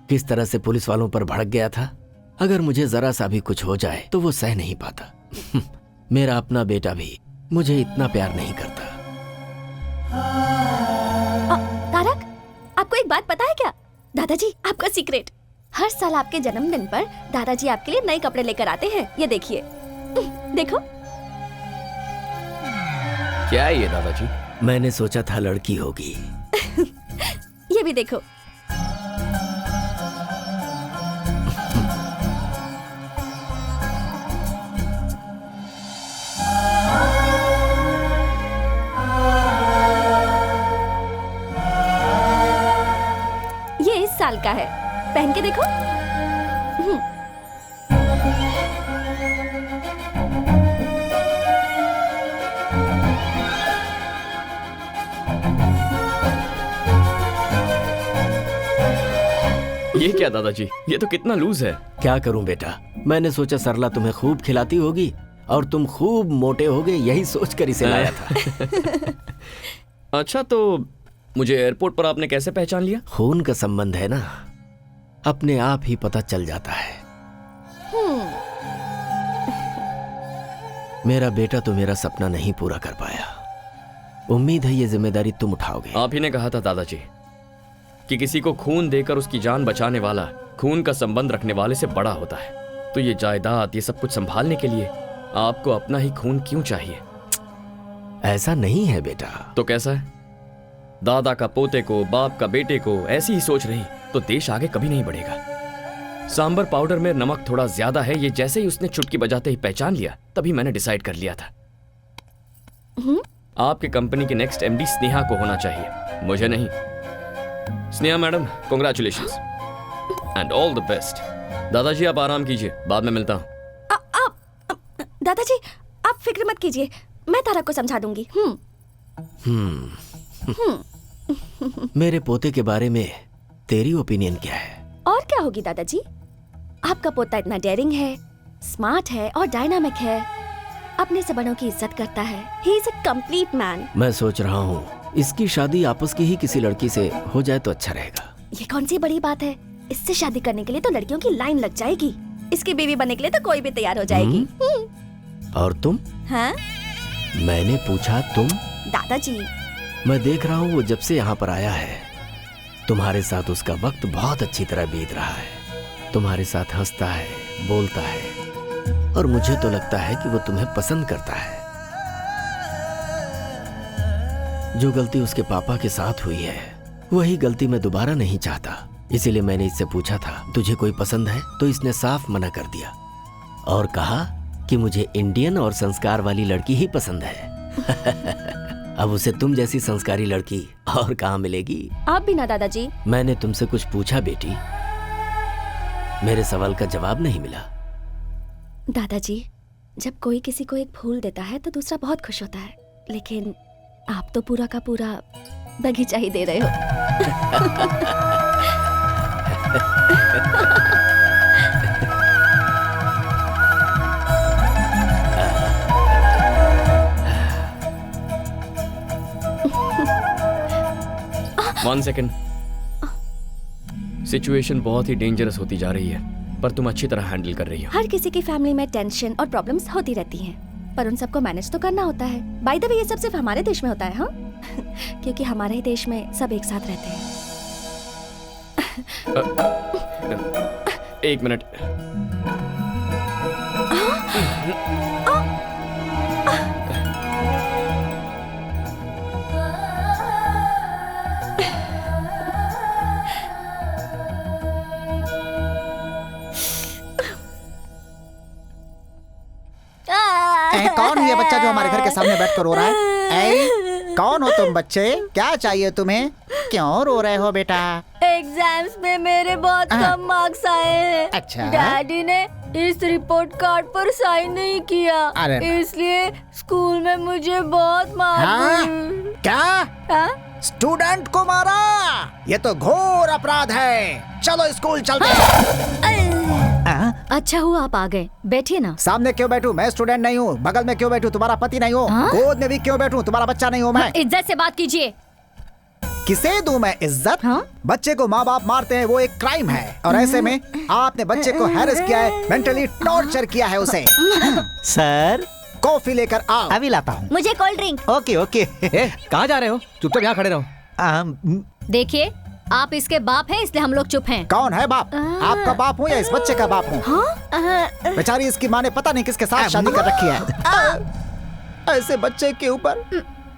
किस तरह से पुलिस वालों पर भड़क गया था? अगर मुझे जरा सा भी कुछ हो जाए तो वो सह नहीं पाता। मेरा अपना बेटा भी मुझे इतना प्यार नहीं करता। तारक, आपको एक बात पता है क्या? दादाजी, आपका सीक्रेट, हर साल आपके जन्मदिन पर दादाजी आपके लिए नए कपड़े लेकर आते हैं। ये देखिए, देखो। क्या है ये दादाजी? मैंने सोचा था लड़की होगी। ये भी देखो। ये इस साल का है, पहन के देखो। ये क्या दादाजी, ये तो कितना लूज है। क्या करूं बेटा, मैंने सोचा सरला तुम्हें खूब खिलाती होगी और तुम खूब मोटे होगे, यही सोचकर इसे लाया था। अच्छा, तो मुझे एयरपोर्ट पर आपने कैसे पहचान लिया? खून का संबंध है ना, अपने आप ही पता चल जाता है। मेरा बेटा तो मेरा सपना नहीं पूरा कर पाया। उम्मीद है ये जिम्मेदारी तुम उठाओगे। आप ही ने कहा था दादाजी कि किसी को खून देकर उसकी जान बचाने वाला खून का संबंध रखने वाले से बड़ा होता है। तो ये जायदाद, ये सब कुछ संभालने के लिए आपको अपना ही खून क्यों चाहिए? ऐसा नहीं है बेटा। तो कैसा है? दादा का पोते को, बाप का बेटे को ऐसी ही सोच रही तो देश आगे कभी नहीं बढ़ेगा। सांबर पाउडर में नमक थोड़ा ज्यादा है, ये जैसे ही उसने चुटकी बजाते ही पहचान लिया, तभी मैंने डिसाइड कर लिया था आपकी कंपनी की नेक्स्ट एमडी स्नेहा को होना चाहिए, मुझे नहीं। Sneha madam, congratulations and all the best. दादाजी आप आराम कीजिए, बाद में मिलता हूँ। दादाजी, आप फिक्र मत कीजिए, मैं तारक को समझा दूंगी। मेरे पोते के बारे में तेरी ओपिनियन क्या है? और क्या होगी दादाजी, आपका पोता इतना डेयरिंग है, स्मार्ट है और डायनामिक है, अपने से बड़ों की इज्जत करता है। He is a complete man. मैं सोच रहा हूँ इसकी शादी आपस की ही किसी लड़की से हो जाए तो अच्छा रहेगा। ये कौन सी बड़ी बात है, इससे शादी करने के लिए तो लड़कियों की लाइन लग जाएगी, इसकी बीवी बनने के लिए तो कोई भी तैयार हो जाएगी। और तुम? हाँ? मैंने पूछा तुम? दादाजी, मैं देख रहा हूँ वो जब से यहाँ पर आया है तुम्हारे साथ उसका वक्त बहुत अच्छी तरह बीत रहा है। तुम्हारे साथ हंसता है, बोलता है और मुझे तो लगता है कि वो तुम्हें पसंद करता है। जो गलती उसके पापा के साथ हुई है वही गलती मैं दोबारा नहीं चाहता, इसीलिए मैंने इससे पूछा था तुझे कोई पसंद है, तो इसने साफ मना कर दिया और कहा कि मुझे इंडियन और संस्कार वाली लड़की ही पसंद है। अब उसे तुम जैसी संस्कारी लड़की और कहाँ मिलेगी? आप भी ना दादाजी। मैंने तुमसे कुछ पूछा बेटी, मेरे सवाल का जवाब नहीं मिला। दादाजी, जब कोई किसी को एक फूल देता है तो दूसरा बहुत खुश होता है, लेकिन आप तो पूरा का पूरा बगीचा ही दे रहे हो। 1 सेकेंड। सिचुएशन बहुत ही डेंजरस होती जा रही है, पर तुम अच्छी तरह हैंडल कर रही हो। हर किसी की फैमिली में टेंशन और प्रॉब्लम्स होती रहती हैं, पर उन सबको मैनेज तो करना होता है। बाय द वे, ये सब सिर्फ हमारे देश में होता है, हाँ? क्योंकि हमारे ही देश में सब एक साथ रहते हैं। 1 मिनट। कौन है ये बच्चा जो हमारे घर के सामने बैठ कर रो रहा है? कौन हो तुम बच्चे? क्या चाहिए तुम्हें? क्यों रो रहे हो बेटा? एग्जाम्स में मेरे बहुत कम मार्क्स आए हैं। अच्छा। डैडी ने इस रिपोर्ट कार्ड पर साइन नहीं किया, इसलिए स्कूल में मुझे बहुत मार। क्या? स्टूडेंट को मारा? ये तो घोर अपराध है। चलो स्कूल चलते हैं। अच्छा हुआ आप आ गए, बैठिए ना। सामने क्यों बैठूं? मैं स्टूडेंट नहीं हूँ। बगल में क्यों बैठूं? तुम्हारा पति नहीं हूँ। गोद में भी क्यों बैठूं? तुम्हारा बच्चा नहीं हूँ मैं। इज्जत से बात कीजिए। किसे दूं मैं इज्जत? बच्चे को माँ बाप मारते हैं, वो एक क्राइम है। और ऐसे में आपने बच्चे को हैरेस किया है, मेंटली टॉर्चर किया है उसे। सर कॉफी लेकर आओ। अभी लाता हूँ। मुझे कोल्ड ड्रिंक। Okay okay. कहाँ जा रहे हो? चुपचाप यहाँ खड़े रहो। देखिए, आप इसके बाप हैं, इसलिए हम लोग चुप हैं। कौन है बाप? आपका बाप हूँ या इस बच्चे का बाप हूँ? बेचारी इसकी माँ ने पता नहीं किसके साथ शादी कर रखी है। ऐसे बच्चे के ऊपर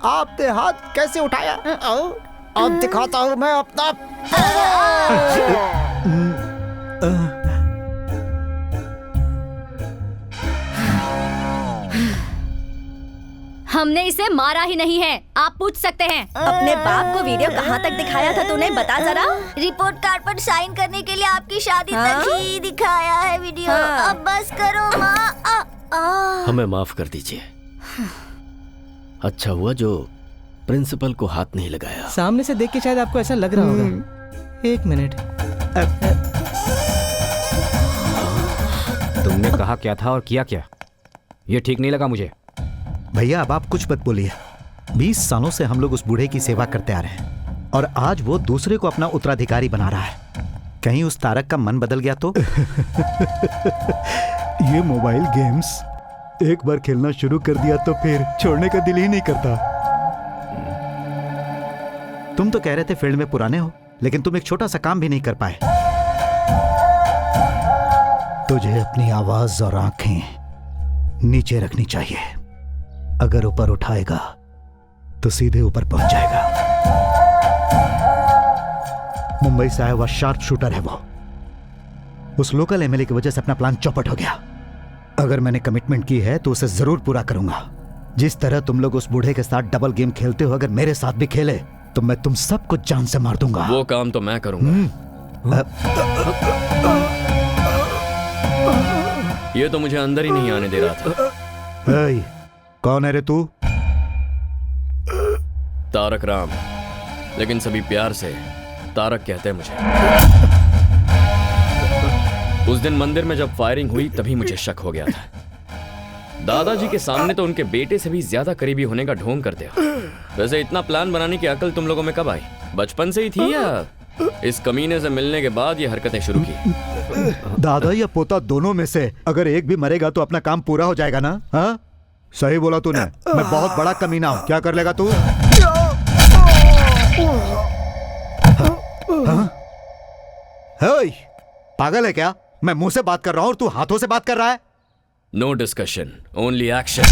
आपने हाथ कैसे उठाया? अब दिखाता हूँ मैं अपना। हमने इसे मारा ही नहीं है, आप पूछ सकते हैं। अपने बाप को वीडियो कहाँ तक दिखाया था तूने? बता जरा। रिपोर्ट कार्ड पर साइन करने के लिए आपकी शादी तक ही दिखाया है वीडियो। अब बस करो माँ। हमें माफ कर दीजिए। अच्छा हुआ जो प्रिंसिपल को हाथ नहीं लगाया। सामने से देख के शायद आपको ऐसा लग रहा होगा। एक मिनट। तुमने कहा क्या था और किया क्या? ये ठीक नहीं लगा मुझे। भैया अब आप कुछ मत बोलिए। 20 सालों से हम लोग उस बूढ़े की सेवा करते आ रहे हैं और आज वो दूसरे को अपना उत्तराधिकारी बना रहा है। कहीं उस तारक का मन बदल गया तो? ये मोबाइल गेम्स एक बार खेलना शुरू कर दिया तो फिर छोड़ने का दिल ही नहीं करता। तुम तो कह रहे थे फील्ड में पुराने हो, लेकिन तुम एक छोटा सा काम भी नहीं कर पाए। तुझे अपनी आवाज और आंखें नीचे रखनी चाहिए। अगर ऊपर उठाएगा तो सीधे ऊपर पहुंच जाएगा। मुंबई से आया हुआ शार्प शूटर है वो। उस लोकल एमएलए की वजह से अपना प्लान चौपट हो गया। अगर मैंने कमिटमेंट की है तो उसे जरूर पूरा करूंगा। जिस तरह तुम लोग उस बूढ़े के साथ डबल गेम खेलते हो, अगर मेरे साथ भी खेले तो मैं तुम सबको जान से मार दूंगा। वो काम तो मैं करूंगा। ये तो मुझे अंदर ही नहीं आने दे रहा था। कौन है रे तू? तारक राम, लेकिन सभी प्यार से तारक कहते हैं मुझे। उस दिन मंदिर में जब फायरिंग हुई तभी मुझे शक हो गया था। दादाजी के सामने तो उनके बेटे से भी ज्यादा करीबी होने का ढोंग करते हो। वैसे इतना प्लान बनाने की अकल तुम लोगों में कब आई? बचपन से ही थी या इस कमीने से मिलने के बाद ये हरकतें शुरू की? दादा या पोता दोनों में से अगर एक भी मरेगा तो अपना काम पूरा हो जाएगा ना? हाँ सही बोला तूने। मैं बहुत बड़ा कमीना हूं। क्या कर लेगा तू? पागल है क्या? मैं मुंह से बात कर रहा हूं और तू हाथों से बात कर रहा है। No discussion, only action.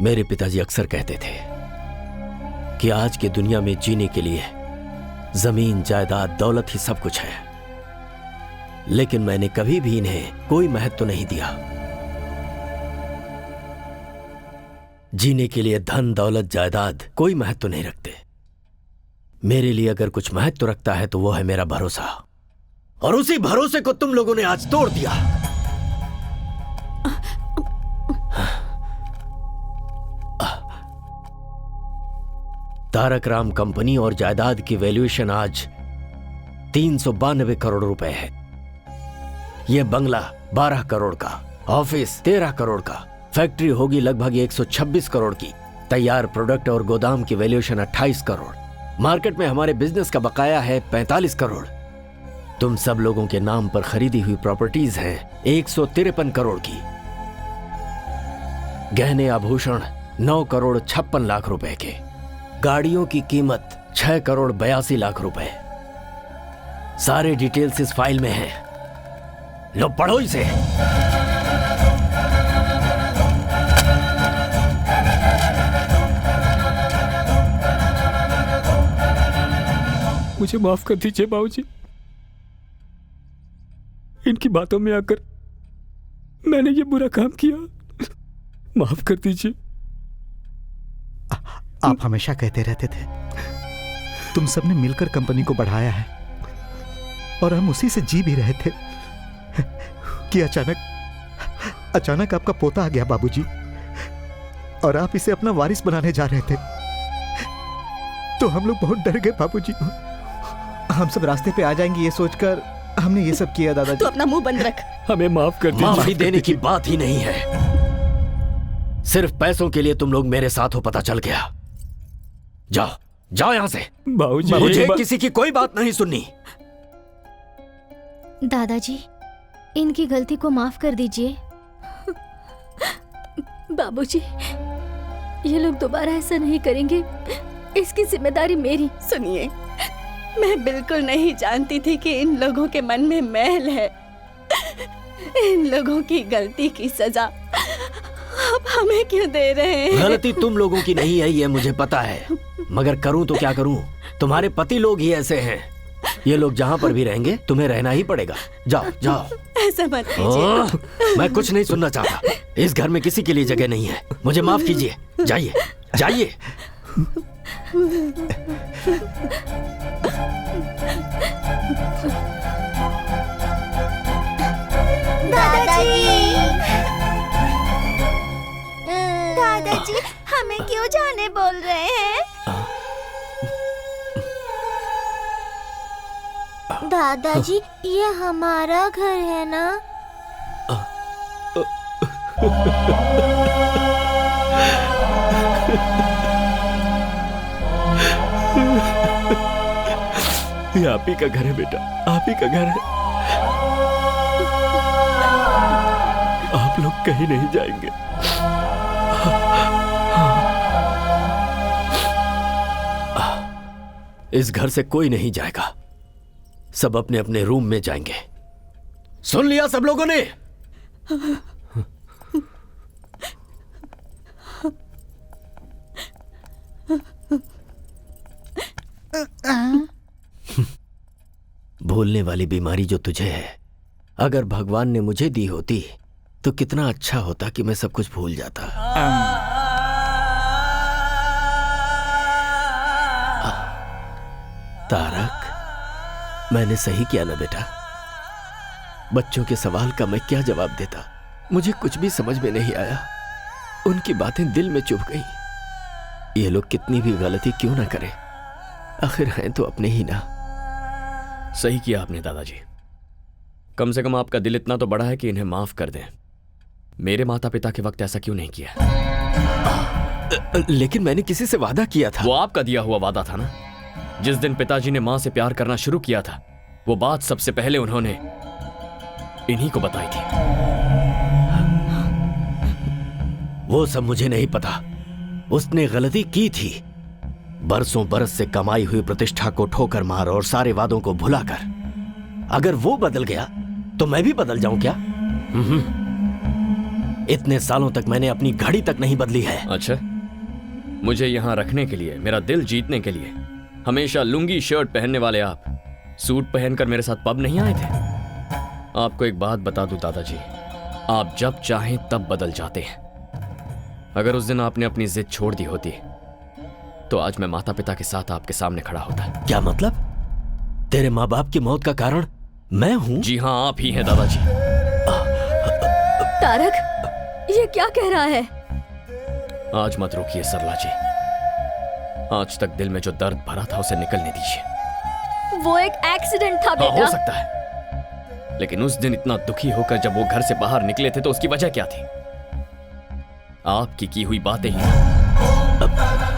मेरे पिताजी अक्सर कहते थे कि आज की दुनिया में जीने के लिए जमीन, जायदाद, दौलत ही सब कुछ है, लेकिन मैंने कभी भी इन्हें कोई महत्व नहीं दिया। जीने के लिए धन, दौलत, जायदाद कोई महत्व नहीं रखते। मेरे लिए अगर कुछ महत्व रखता है तो वो है मेरा भरोसा, और उसी भरोसे को तुम लोगों ने आज तोड़ दिया। तारक राम कंपनी और जायदाद की वैल्यूएशन आज 392 करोड़ रुपए है। यह बंगला 12 करोड़ का, ऑफिस 13 करोड़ का, फैक्ट्री होगी लगभग 126 करोड़ की, तैयार प्रोडक्ट और गोदाम की वैल्यूएशन 28 करोड़, मार्केट में हमारे बिजनेस का बकाया है 45 करोड़। तुम सब लोगों के नाम पर खरीदी हुई प्रॉपर्टीज हैं 153 करोड़ की, गहने आभूषण 9 करोड़ 56 लाख रुपए के, गाड़ियों की कीमत 6 करोड़ 82 लाख रुपए। सारे डिटेल्स इस फाइल में हैं। लो पढ़ो इसे। मुझे माफ कर दीजिए बाबूजी, इनकी बातों में आकर मैंने ये बुरा काम किया, माफ कर दीजिए। आप हमेशा कहते रहते थे तुम सबने मिलकर कंपनी को बढ़ाया है, और हम उसी से जी भी रहे थे कि अचानक आपका पोता आ गया बाबूजी, और आप इसे अपना वारिस बनाने जा रहे थे। तो हम लोग बहुत डर गए बाबूजी। हम सब रास्ते पे आ जाएंगे ये सोचकर हमने ये सब किया दादाजी। तू अपना मुंह बंद रख। हमें माफ कर दीजिए। माफी देने की बात ही नहीं है, सिर्फ पैसों के लिए तुम लोग मेरे साथ हो, पता चल गया। जाओ जाओ यहां से। बाबूजी, मुझे किसी की कोई बात नहीं सुननी। दादाजी, इनकी गलती को माफ कर दीजिए। बाबूजी, ये लोग दोबारा ऐसा नहीं करेंगे, इसकी जिम्मेदारी मेरी। सुनिए, मैं बिल्कुल नहीं जानती थी कि इन लोगों के मन में मैल है। इन लोगों की गलती की सजा आप हमें क्यों दे रहे हैं? गलती तुम लोगों की नहीं है, ये मुझे पता है, मगर करूं तो क्या करूं? तुम्हारे पति लोग ही ऐसे हैं। ये लोग जहां पर भी रहेंगे तुम्हें रहना ही पड़ेगा। जाओ जाओ। ऐसा मत कीजिए। मैं कुछ नहीं सुनना चाहता। इस घर में किसी के लिए जगह नहीं है। मुझे माफ कीजिए। जाइए जाइए। दादाजी, हमें क्यों जाने बोल रहे हैं? दादाजी, ये हमारा घर है ना? ये आप ही का घर है बेटा, आप ही का घर है। आप लोग कहीं नहीं जाएंगे। इस घर से कोई नहीं जाएगा, सब अपने अपने रूम में जाएंगे। सुन लिया सब लोगों ने? भूलने वाली बीमारी जो तुझे है, अगर भगवान ने मुझे दी होती तो कितना अच्छा होता कि मैं सब कुछ भूल जाता। तारक, मैंने सही किया ना बेटा? बच्चों के सवाल का मैं क्या जवाब देता? मुझे कुछ भी समझ में नहीं आया। उनकी बातें दिल में चुभ गई। ये लोग कितनी भी गलती क्यों ना करें, आखिर हैं तो अपने ही ना। सही किया आपने दादाजी। कम से कम आपका दिल इतना तो बड़ा है कि इन्हें माफ कर दें। मेरे माता पिता के वक्त ऐसा क्यों नहीं किया? लेकिन मैंने किसी से वादा किया था। वो आपका दिया हुआ वादा था ना। जिस दिन पिताजी ने मां से प्यार करना शुरू किया था, वो बात सबसे पहले उन्होंने इन्हीं को बताई थी। वो सब मुझे नहीं पता। उसने गलती की थी। बरसों बरस से कमाई हुई प्रतिष्ठा को ठोकर मार और सारे वादों को भुलाकर। अगर वो बदल गया तो मैं भी बदल जाऊं क्या? इतने सालों तक मैंने अपनी घड़ी तक नहीं बदली है। अच्छा, मुझे यहाँ रखने के लिए, मेरा दिल जीतने के लिए हमेशा लुंगी शर्ट पहनने वाले आप सूट पहनकर मेरे साथ पब नहीं आए थे? आपको एक बात बता दूं दादाजी, आप जब चाहें तब बदल जाते हैं। अगर उस दिन आपने अपनी जिद छोड़ दी होती तो आज मैं माता पिता के साथ आपके सामने खड़ा होता। क्या मतलब? तेरे माँ बाप की मौत का कारण मैं हूँ? जी हाँ, आप ही हैं दादाजी। तारक, ये क्या कह रहा है? आज मत रोकिए सरला जी, आज तक दिल में जो दर्द भरा था उसे निकलने दीजिए। वो एक एक्सीडेंट था बेटा। हो सकता है, लेकिन उस दिन इतना दुखी होकर जब वो घर से बाहर निकले थे तो उसकी वजह क्या थी? आपकी की हुई बातें ही।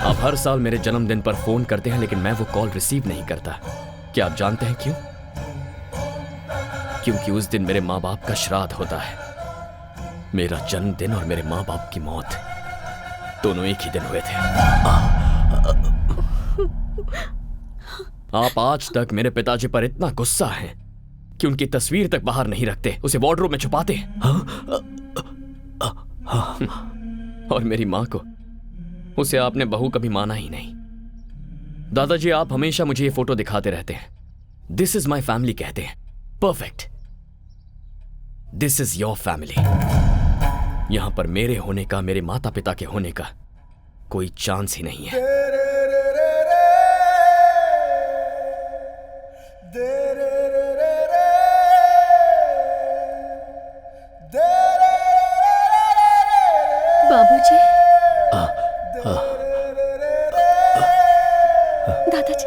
आप हर साल मेरे जन्मदिन पर फोन करते हैं लेकिन मैं वो कॉल रिसीव नहीं करता। क्या आप जानते हैं क्यों? क्योंकि उस दिन मेरे माँ बाप का श्राद्ध होता है। मेरा जन्मदिन और मेरे माँ बाप की मौत दोनों एक ही दिन हुए थे। आप आज तक मेरे पिताजी पर इतना गुस्सा हैं कि उनकी तस्वीर तक बाहर नहीं रखते, उसे वार्डरोब में छुपाते हैं। और मेरी मां को, उसे आपने बहू कभी माना ही नहीं। दादाजी, आप हमेशा मुझे ये फोटो दिखाते रहते हैं। दिस इज माई फैमिली कहते हैं। Perfect, this is your family. यहां पर मेरे होने का, मेरे माता पिता के होने का कोई चांस ही नहीं है। बाबूजी, दादाजी,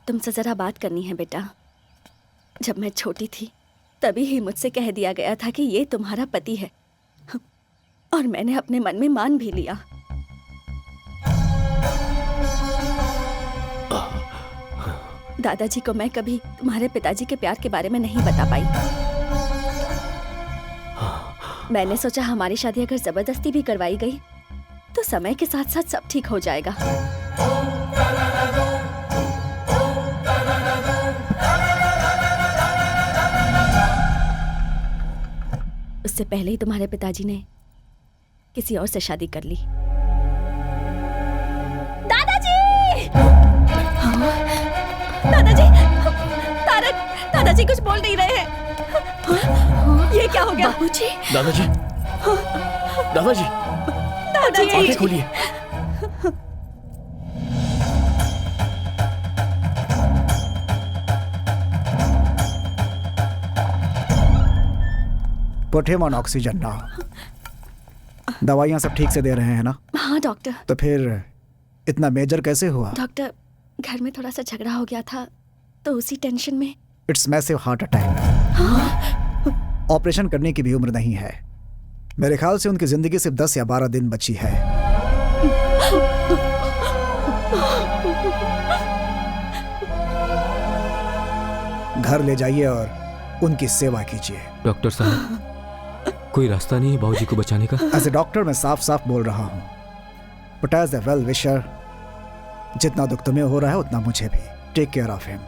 तुमसे जरा बात करनी है बेटा। जब मैं छोटी थी तभी ही मुझसे कह दिया गया था कि ये तुम्हारा पति है, और मैंने अपने मन में मान भी लिया। दादाजी को मैं कभी तुम्हारे पिताजी के प्यार के बारे में नहीं बता पाई। मैंने सोचा हमारी शादी अगर जबरदस्ती भी करवाई गई तो समय के साथ साथ सब ठीक हो जाएगा। उससे पहले ही तुम्हारे पिताजी ने किसी और से शादी कर ली। दादाजी! हाँ? दादाजी! तारक! दादाजी कुछ बोल नहीं रहे हैं। हाँ? ये क्या हो गया? बाबूजी! दादाजी! दादाजी! दादाजी! आंखें खोलिए। Put him on oxygen now. दवाइयाँ सब ठीक से दे रहे हैं ना? हाँ डॉक्टर। तो फिर इतना मेजर कैसे हुआ? डॉक्टर, घर में थोड़ा सा झगड़ा हो गया था तो उसी टेंशन में। It's massive heart attack. Operation करने की भी उम्र नहीं है। मेरे ख्याल से उनकी जिंदगी सिर्फ 10 या 12 दिन बची है। घर ले जाइए और उनकी सेवा कीजिए। डॉक्टर साहब, कोई रास्ता नहीं है बाबूजी को बचाने का? एज ए डॉक्टर मैं साफ साफ बोल रहा हूँ, but as a well wisher, जितना दुख तुम्हें हो रहा है उतना मुझे भी। Take care of him.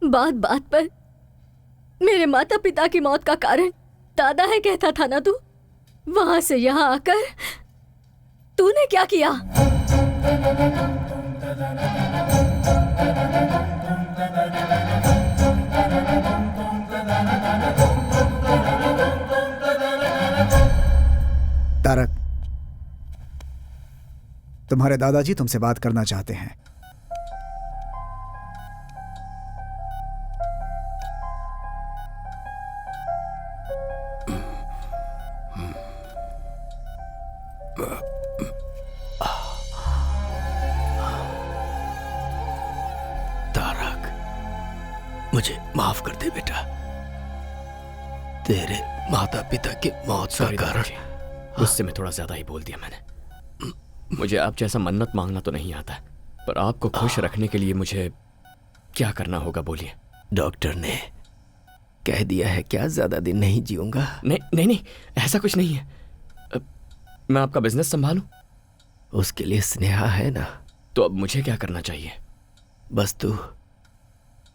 बात बात पर मेरे माता पिता की मौत का कारण दादा है कहता था ना तू? वहां से यहां आकर तूने क्या किया? तारक, तुम्हारे दादाजी तुमसे बात करना चाहते हैं। मुझे माफ कर दे बेटा। तेरे माता पिता की मौत का कारण उससे मैं थोड़ा ज्यादा ही बोल दिया मैंने। मुझे आप जैसा मन्नत मांगना तो नहीं आता, पर आपको खुश रखने के लिए मुझे क्या करना होगा बोलिए। डॉक्टर ने कह दिया है क्या ज्यादा दिन नहीं जीऊंगा? नहीं नहीं नहीं, ऐसा कुछ नहीं है। मैं आपका बिजनेस संभालूं? उसके लिए स्नेहा है ना। तो अब मुझे क्या करना चाहिए? बस तू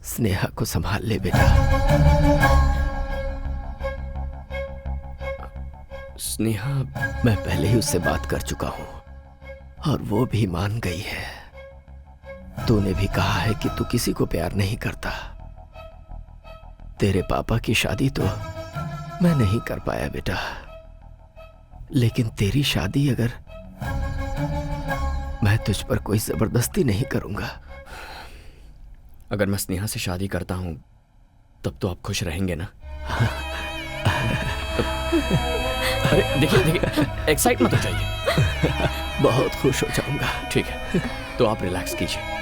स्नेहा को संभाल ले बेटा। स्नेहा? मैं पहले ही उससे बात कर चुका हूं और वो भी मान गई है। तूने भी कहा है कि तू किसी को प्यार नहीं करता। तेरे पापा की शादी तो मैं नहीं कर पाया बेटा, लेकिन तेरी शादी अगर मैं तुझ पर कोई जबरदस्ती नहीं करूंगा। अगर मैं स्नेहा से शादी करता हूं तब तो आप खुश रहेंगे ना? अरे देखिए देखिए, एक्साइट मत हो जाइए। बहुत खुश हो जाऊंगा। ठीक है, तो आप रिलैक्स कीजिए।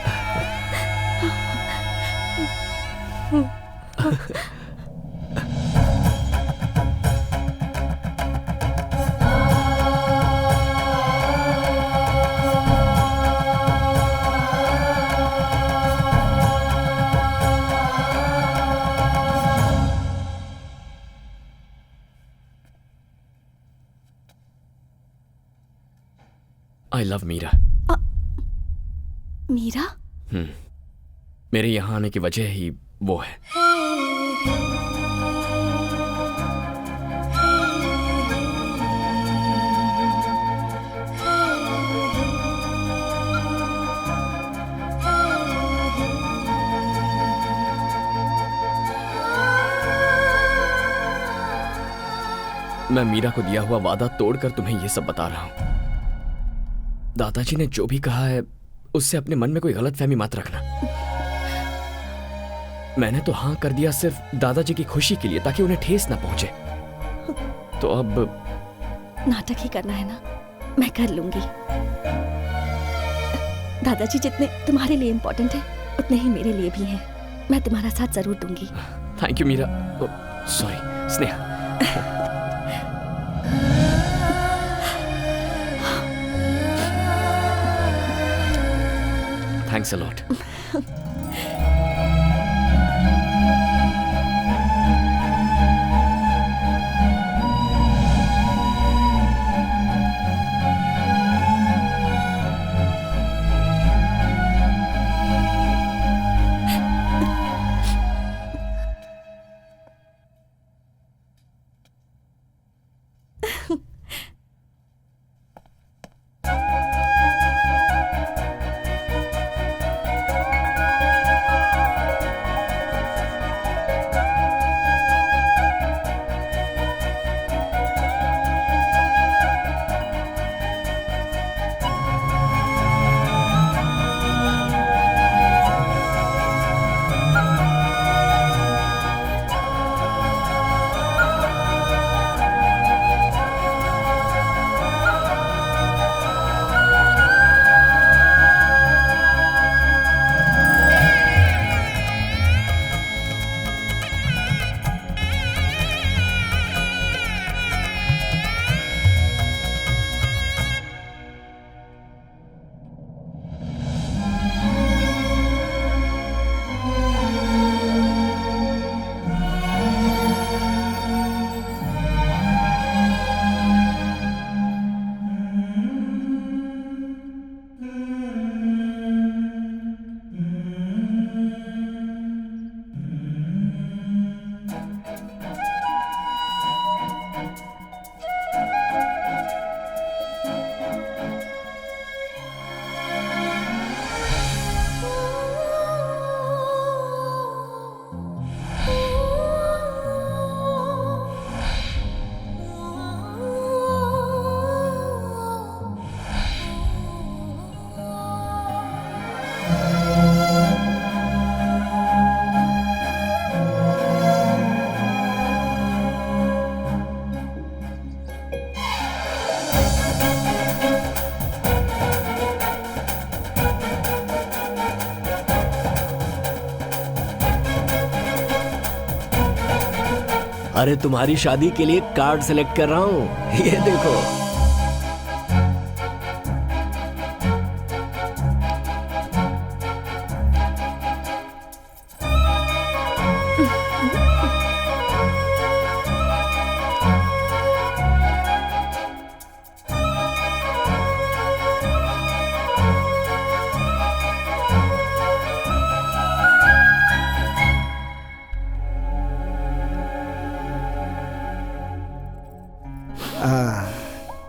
I love Meera. मीरा? मेरे यहां आने की वजह ही वो है। मैं मीरा को दिया हुआ वादा तोड़कर तुम्हें यह सब बता रहा हूं। दादाजी ने जो भी कहा है उससे अपने मन में कोई गलतफहमी मत रखना। मैंने तो हां कर दिया सिर्फ दादाजी की खुशी के लिए, ताकि उन्हें ठेस ना पहुंचे। तो अब नाटक ही करना है ना? मैं कर लूंगी। दादाजी जितने तुम्हारे लिए इम्पोर्टेंट है उतने ही मेरे लिए भी हैं। मैं तुम्हारा साथ जरूर दूंगी। Thank you Meera. Sorry Sneha. Thanks a lot. अरे तुम्हारी शादी के लिए कार्ड सेलेक्ट कर रहा हूँ, ये देखो।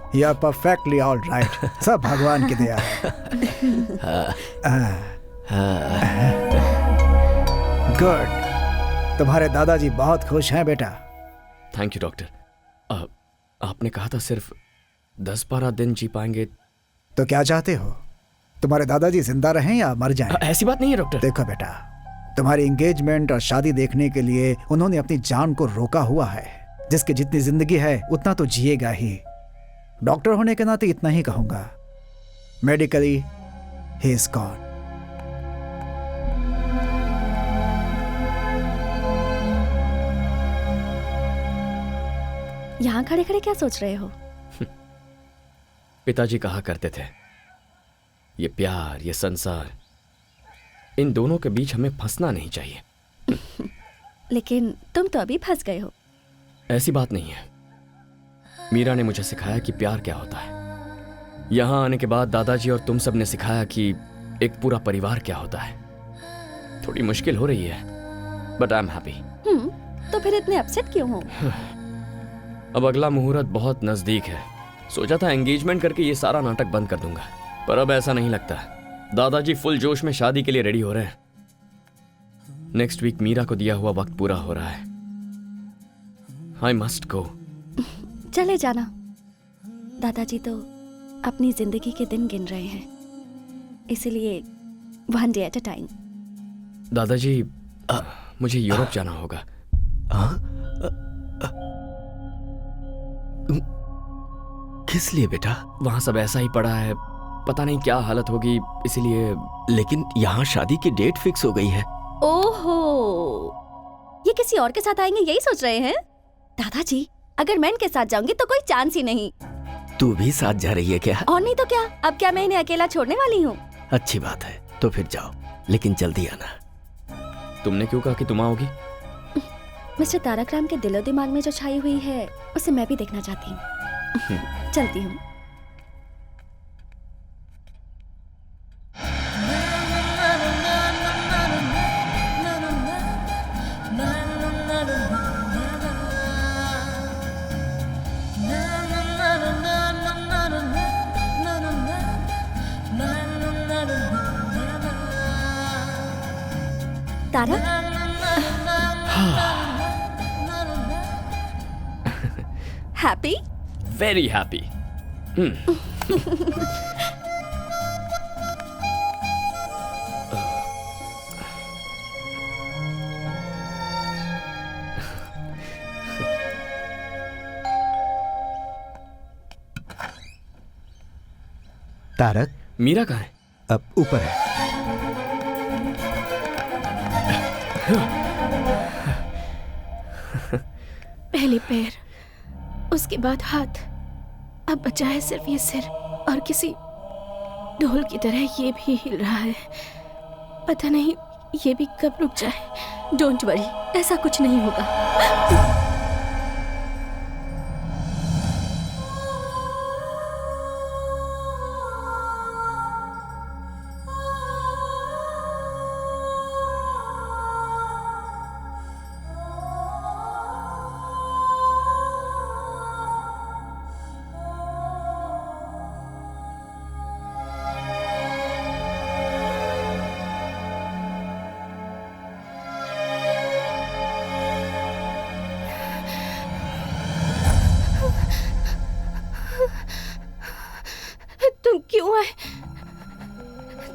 You are perfectly all right. सब भगवान की दया है। गुड। तुम्हारे दादाजी बहुत खुश हैं बेटा। Thank you doctor. आपने कहा था सिर्फ 10-12 दिन जी पाएंगे। तो क्या चाहते हो, तुम्हारे दादाजी जिंदा रहें या मर जाएं? ऐसी बात नहीं है डॉक्टर। देखो बेटा, तुम्हारी एंगेजमेंट और शादी देखने के लिए उन्होंने अपनी जान को रोका हुआ है। जिसकी जितनी जिंदगी है उतना तो जिएगा ही। डॉक्टर होने के नाते इतना ही कहूंगा, मेडिकली ही इज गॉन। यहाँ खड़े खड़े क्या सोच रहे हो? पिताजी कहा करते थे, ये प्यार, ये संसार, इन दोनों के बीच हमें फंसना नहीं चाहिए। लेकिन तुम तो अभी फंस गए हो। ऐसी बात नहीं है। मीरा ने मुझे सिखाया कि प्यार क्या होता है। यहाँ आने के बाद दादाजी और तुम सब ने सिखाया कि एक पूरा परिवार क्या होता है। थोड़ी मुश्किल हो रही है, बट आई एम हैप्पी। तो फिर इतने अपसेट क्यों हो? अब अगला मुहूर्त बहुत नजदीक है। सोचा था एंगेजमेंट करके ये सारा नाटक बंद कर दूंगा, पर अब ऐसा नहीं लगता। दादाजी फुल जोश में शादी के लिए रेडी हो रहे हैं। नेक्स्ट वीक मीरा को दिया हुआ वक्त पूरा हो रहा है। I must go. चले जाना। दादाजी तो अपनी जिंदगी के दिन गिन रहे हैं, इसलिए 1 day at a time। दादाजी, मुझे यूरोप जाना होगा। किस लिए बेटा? वहां सब ऐसा ही पड़ा है, पता नहीं क्या हालत होगी, इसीलिए। लेकिन यहाँ शादी की डेट फिक्स हो गई है। ओहो, ये किसी और के साथ आएंगे यही सोच रहे हैं? दादाजी, अगर मैं इनके साथ जाऊंगी तो कोई चांस ही नहीं। तू भी साथ जा रही है क्या? और नहीं तो क्या, अब क्या मैं इन्हें अकेला छोड़ने वाली हूँ? अच्छी बात है, तो फिर जाओ, लेकिन जल्दी आना। तुमने क्यों कहा कि तुम आओगी? मिस्टर तारक राम के दिलो दिमाग में जो छाई हुई है उसे मैं भी देखना चाहती हूँ। चलती हूँ। Tarak, happy? Very happy. Tarak, Meera कहाँ है? अब ऊपर है। पहले पैर, उसके बाद हाथ, अब बचा है सिर्फ ये सिर, और किसी ढोल की तरह ये भी हिल रहा है। पता नहीं ये भी कब रुक जाए। डोंट वरी, ऐसा कुछ नहीं होगा।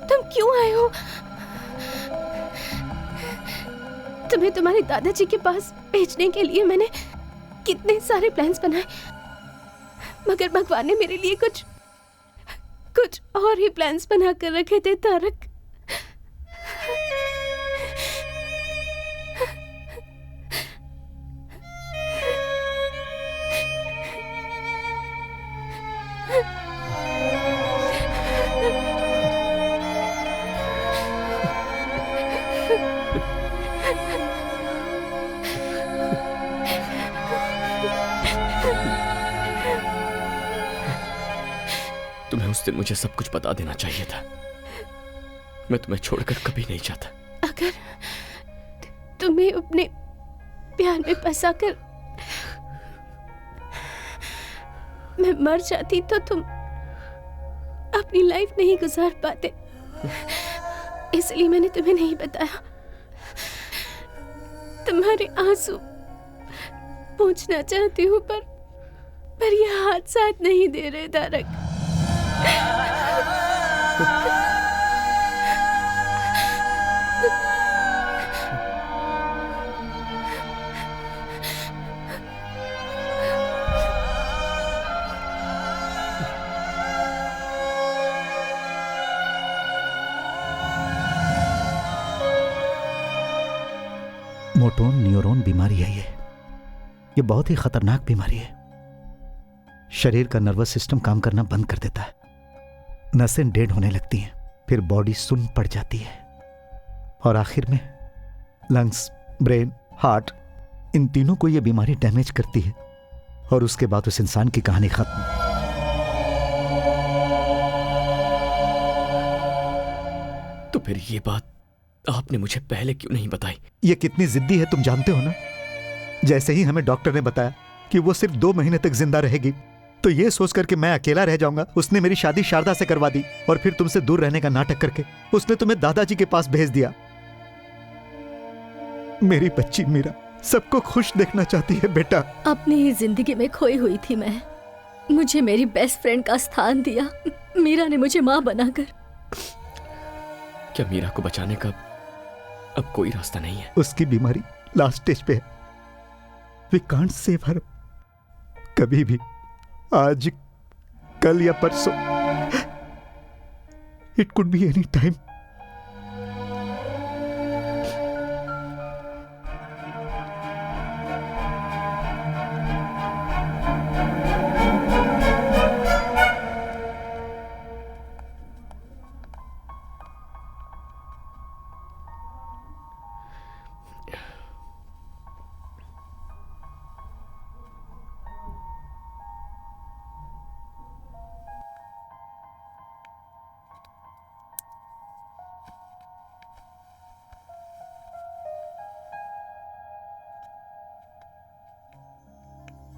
तुम क्यों आए हो? तुम्हें तुम्हारे दादाजी के पास भेजने के लिए मैंने कितने सारे प्लान्स बनाए, मगर भगवान ने मेरे लिए कुछ और ही प्लान्स बना कर रखे थे तारक। उस दिन मुझे सब कुछ बता देना चाहिए था। मैं तुम्हें छोड़कर कभी नहीं चाहता। अगर तुम्हें अपने प्यार में फंसाकर मैं मर जाती तो तुम अपनी लाइफ नहीं गुजार पाते, इसलिए मैंने तुम्हें नहीं बताया। तुम्हारे आंसू पूछना चाहती हूँ पर ये हाथ साथ नहीं दे रहे तारक। मोटोन न्यूरॉन बीमारी है ये बहुत ही खतरनाक बीमारी है। शरीर का नर्वस सिस्टम काम करना बंद कर देता है, नसें डेड होने लगती हैं, फिर बॉडी सुन्न पड़ जाती है और आखिर में लंग्स, ब्रेन, हार्ट, इन तीनों को ये बीमारी डैमेज करती है और उसके बाद उस इंसान की कहानी खत्म। तो फिर ये बात आपने मुझे पहले क्यों नहीं बताई? ये कितनी जिद्दी है तुम जानते हो ना। जैसे ही हमें डॉक्टर ने बताया कि वो सिर्फ 2 महीने तक जिंदा रहेगी, तो ये सोचकर कि मैं अकेला रह जाऊंगा, उसने मेरी शादी शारदा से करवा दी और फिर तुमसे दूर रहने का नाटक करके उसने तुम्हें दादाजी के पास भेज दिया। मेरी बच्ची मीरा सबको खुश देखना चाहती है बेटा। अपनी ही जिंदगी में खोई हुई थी मैं, मुझे मेरी बेस्ट फ्रेंड का स्थान दिया मीरा ने मुझे माँ बनाकर। क्या मीरा को बचाने का अब कोई रास्ता नहीं है? उसकी बीमारी लास्ट स्टेज पे है। We can't save her. कभी भी, आज, कल या परसों, it could be any time.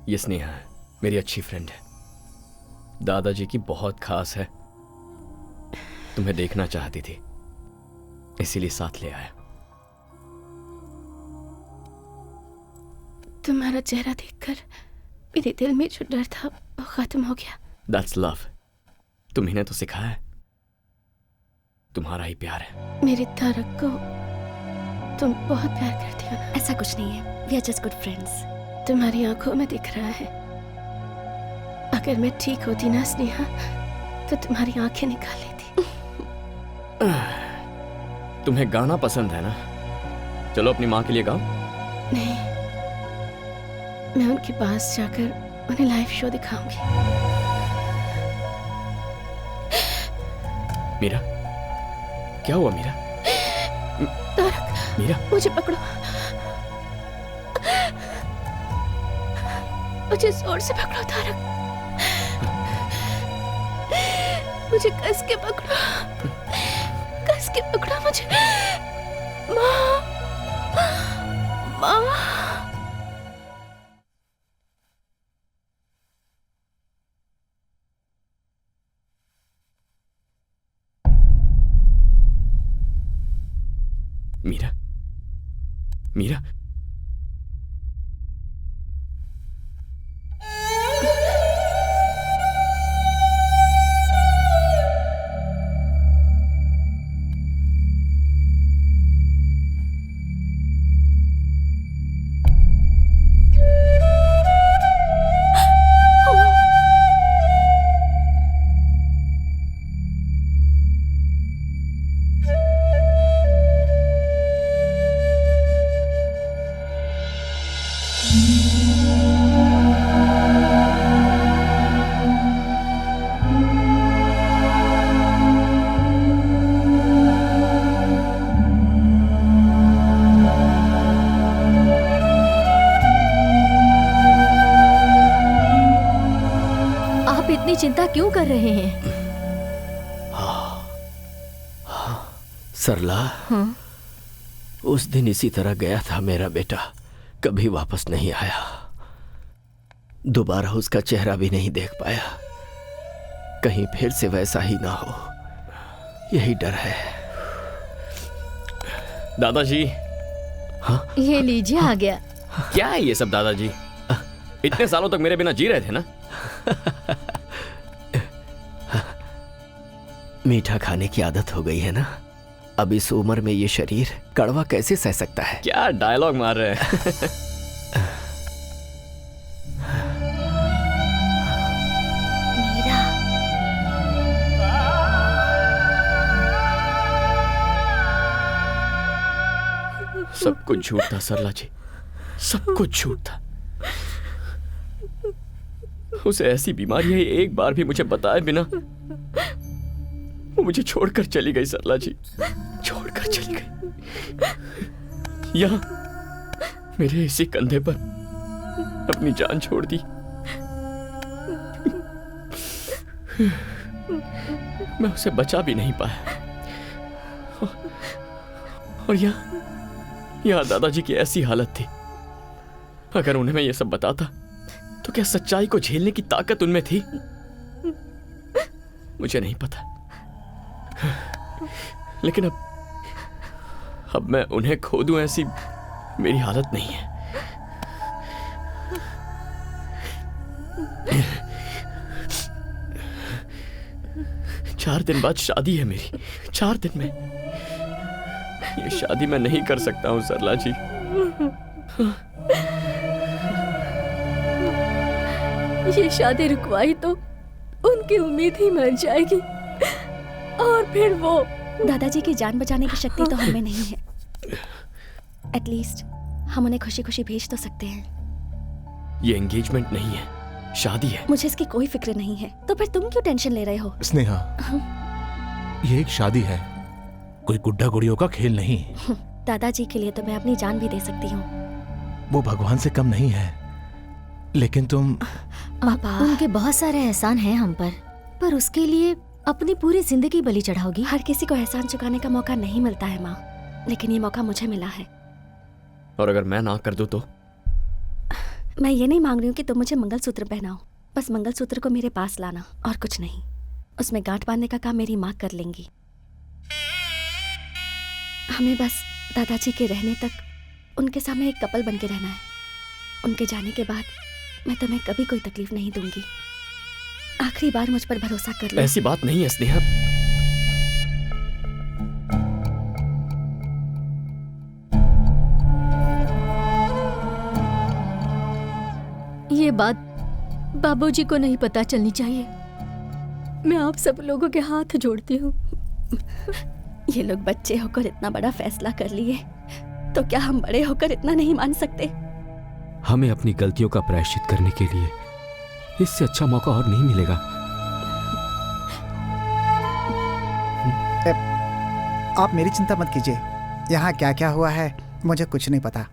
ये स्नेहा है, मेरी अच्छी फ्रेंड है, दादाजी की बहुत खास है। तुम्हें देखना चाहती थी, इसीलिए साथ ले आया। तुम्हारा चेहरा देखकर मेरे दिल में जो डर था वो खत्म हो गया। That's love। तुम्ही ने तो सिखाया है, तुम्हारा ही प्यार है। मेरे तारक को तुम बहुत प्यार करती हो ना? ऐसा कुछ नहीं है, we are just good friends। तुम्हारी आंखों में दिख रहा है। अगर मैं ठीक होती ना स्नेहा, तो तुम्हारी आंखें निकाल लेती। तुम्हें गाना पसंद है ना? चलो अपनी माँ के लिए गाओ। नहीं, मैं उनके पास जाकर उन्हें लाइव शो दिखाऊंगी। मीरा, क्या हुआ मीरा? तारक, मीरा, मुझे पकड़ो, मुझे जोर से पकड़ो तारक, मुझे कस के पकड़ो, कस के पकड़ो मुझे। माँ, माँ। मीरा, मीरा, चिंता क्यों कर रहे हैं? सरला, हाँ? उस दिन इसी तरह गया था मेरा बेटा, कभी वापस नहीं आया। दोबारा उसका चेहरा भी नहीं देख पाया। कहीं फिर से वैसा ही ना हो, यही डर है। दादाजी। हाँ? ये लीजिए, आ गया। क्या है ये सब दादाजी? इतने सालों तक मेरे बिना जी रहे थे ना? मीठा खाने की आदत हो गई है ना, अब इस उम्र में ये शरीर कड़वा कैसे सह सकता है? क्या डायलॉग मार रहे हैं? सब कुछ झूठ था सरला जी, सब कुछ झूठ था। उसे ऐसी बीमारी है, एक बार भी मुझे बताए बिना वो मुझे छोड़कर चली गई सरला जी, छोड़कर चली गई। यहाँ मेरे इसी कंधे पर अपनी जान छोड़ दी। मैं उसे बचा भी नहीं पाया। और यहाँ दादाजी की ऐसी हालत थी, अगर उन्हें मैं ये सब बताता तो क्या सच्चाई को झेलने की ताकत उनमें थी? मुझे नहीं पता। लेकिन अब मैं उन्हें खो दूं ऐसी मेरी हालत नहीं है। चार दिन बाद शादी है मेरी, 4 दिन में। ये शादी मैं नहीं कर सकता हूं सरला जी। ये शादी रुकवाई तो उनकी उम्मीद ही मर जाएगी, और फिर वो दादाजी की जान बचाने की शक्ति तो हमें नहीं है। एटलीस्ट हम उन्हें खुशी खुशी भेज तो सकते हैं। ये एंगेजमेंट नहीं है, शादी है। मुझे इसकी कोई फिक्र नहीं है, तो फिर तुम क्यों टेंशन ले रहे हो? स्नेहा, ये एक शादी है, कोई गुड्डा गुड़ियों का खेल नहीं। दादाजी के लिए तो मैं अपनी जान भी दे सकती हूँ। वो भगवान से कम नहीं है, लेकिन तुम पापा, उनके बहुत सारे एहसान हैं हम पर उसके लिए अपनी पूरी जिंदगी बलि चढ़ाओगी? हर किसी को एहसान चुकाने का मौका नहीं मिलता है माँ, लेकिन ये मौका मुझे मिला है। और अगर मैं ना कर दूं तो? मैं ये नहीं मांग रही हूँ कि तुम मुझे मंगलसूत्र पहनाओ, बस मंगलसूत्र को मेरे पास लाना और कुछ नहीं। उसमें गांठ बांधने का काम मेरी माँ कर लेंगी। हमें बस दादाजी के रहने तक उनके सामने एक कपल बन के रहना है। उनके जाने के बाद मैं तुम्हें कभी कोई तकलीफ नहीं दूंगी। आखिरी बार मुझ पर भरोसा कर लो। ऐसी बात नहीं है स्नेहा। ये बात बाबूजी को नहीं पता चलनी चाहिए। मैं आप सब लोगों के हाथ जोड़ती हूँ। ये लोग बच्चे होकर इतना बड़ा फैसला कर लिए, तो क्या हम बड़े होकर इतना नहीं मान सकते? हमें अपनी गलतियों का प्रायश्चित करने के लिए इससे अच्छा मौका और नहीं मिलेगा। आप मेरी चिंता मत कीजिए, यहाँ क्या क्या हुआ है मुझे कुछ नहीं पता।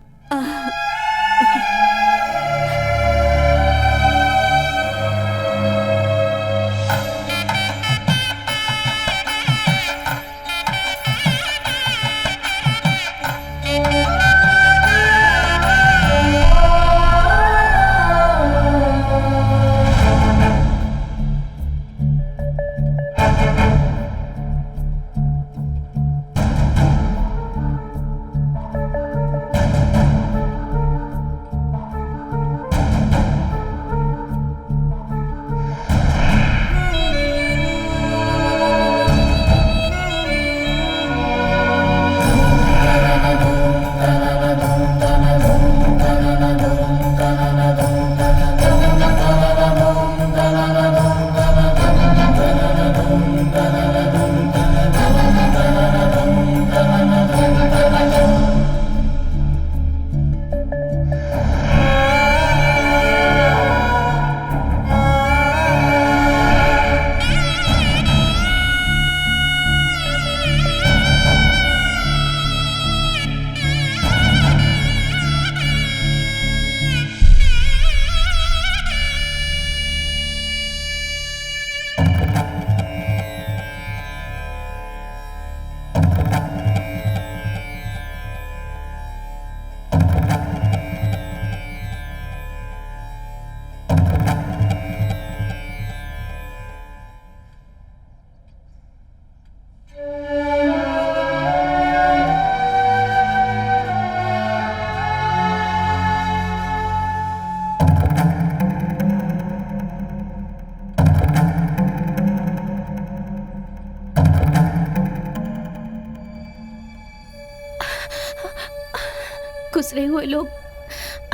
गुजरे हुए लोग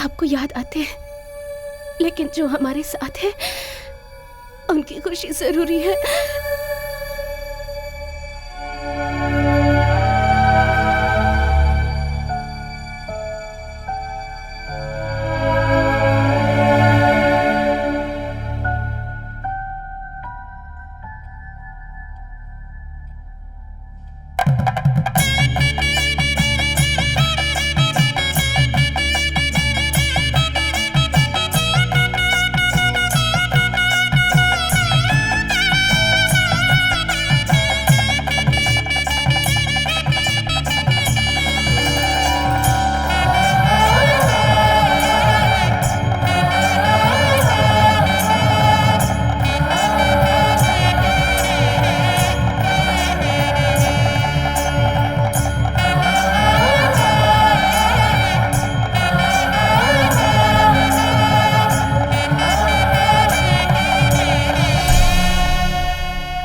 आपको याद आते हैं, लेकिन जो हमारे साथ है उनकी खुशी जरूरी है।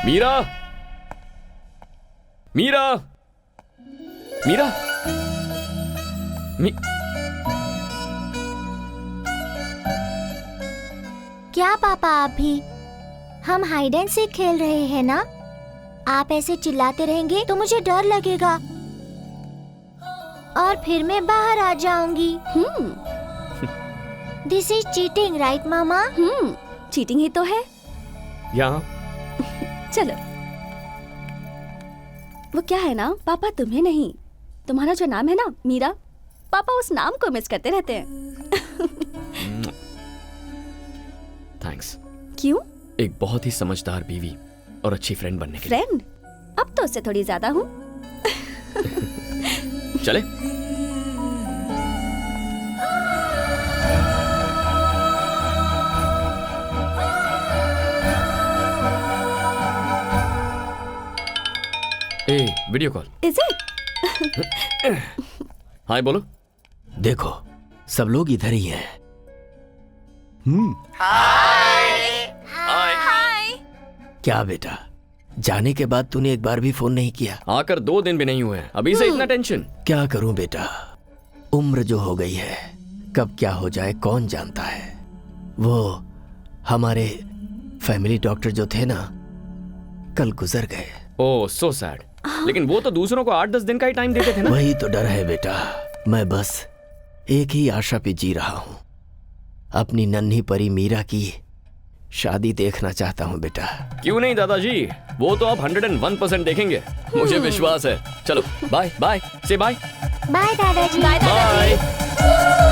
मीरा, मीरा, मीरा, क्या पापा आप भी? हम हाइड एंड सीक खेल रहे हैं ना? आप ऐसे चिल्लाते रहेंगे तो मुझे डर लगेगा और फिर मैं बाहर आ जाऊंगी। दिस इज चीटिंग, राइट मामा? चीटिंग ही तो है। यहाँ चलो। वो क्या है ना पापा, तुम्हें नहीं, तुम्हारा जो नाम है ना मीरा, पापा उस नाम को मिस करते रहते हैं। थैंक्स। क्यों? एक बहुत ही समझदार बीवी और अच्छी फ्रेंड बनने के लिए। फ्रेंड? अब तो उससे थोड़ी ज्यादा हूँ। चले? Video call. Is it? Hi बोलो। देखो सब लोग इधर ही हैं। हाय। क्या बेटा, जाने के बाद तूने एक बार भी फोन नहीं किया? आकर 2 दिन भी नहीं हुए हैं, अभी से इतना टेंशन? क्या करूं बेटा, उम्र जो हो गई है, कब क्या हो जाए कौन जानता है। वो हमारे फैमिली डॉक्टर जो थे ना, कल गुजर गए। ओह सो सैड। लेकिन वो तो दूसरों को 8-10 दिन का ही टाइम देते थे ना। वही तो डर है बेटा, मैं बस एक ही आशा पे जी रहा हूँ, अपनी नन्ही परी मीरा की शादी देखना चाहता हूँ बेटा। क्यों नहीं दादाजी, वो तो आप 101% देखेंगे, मुझे विश्वास है। चलो बाय बाय, से बाय। बाय दादाजी। बाय।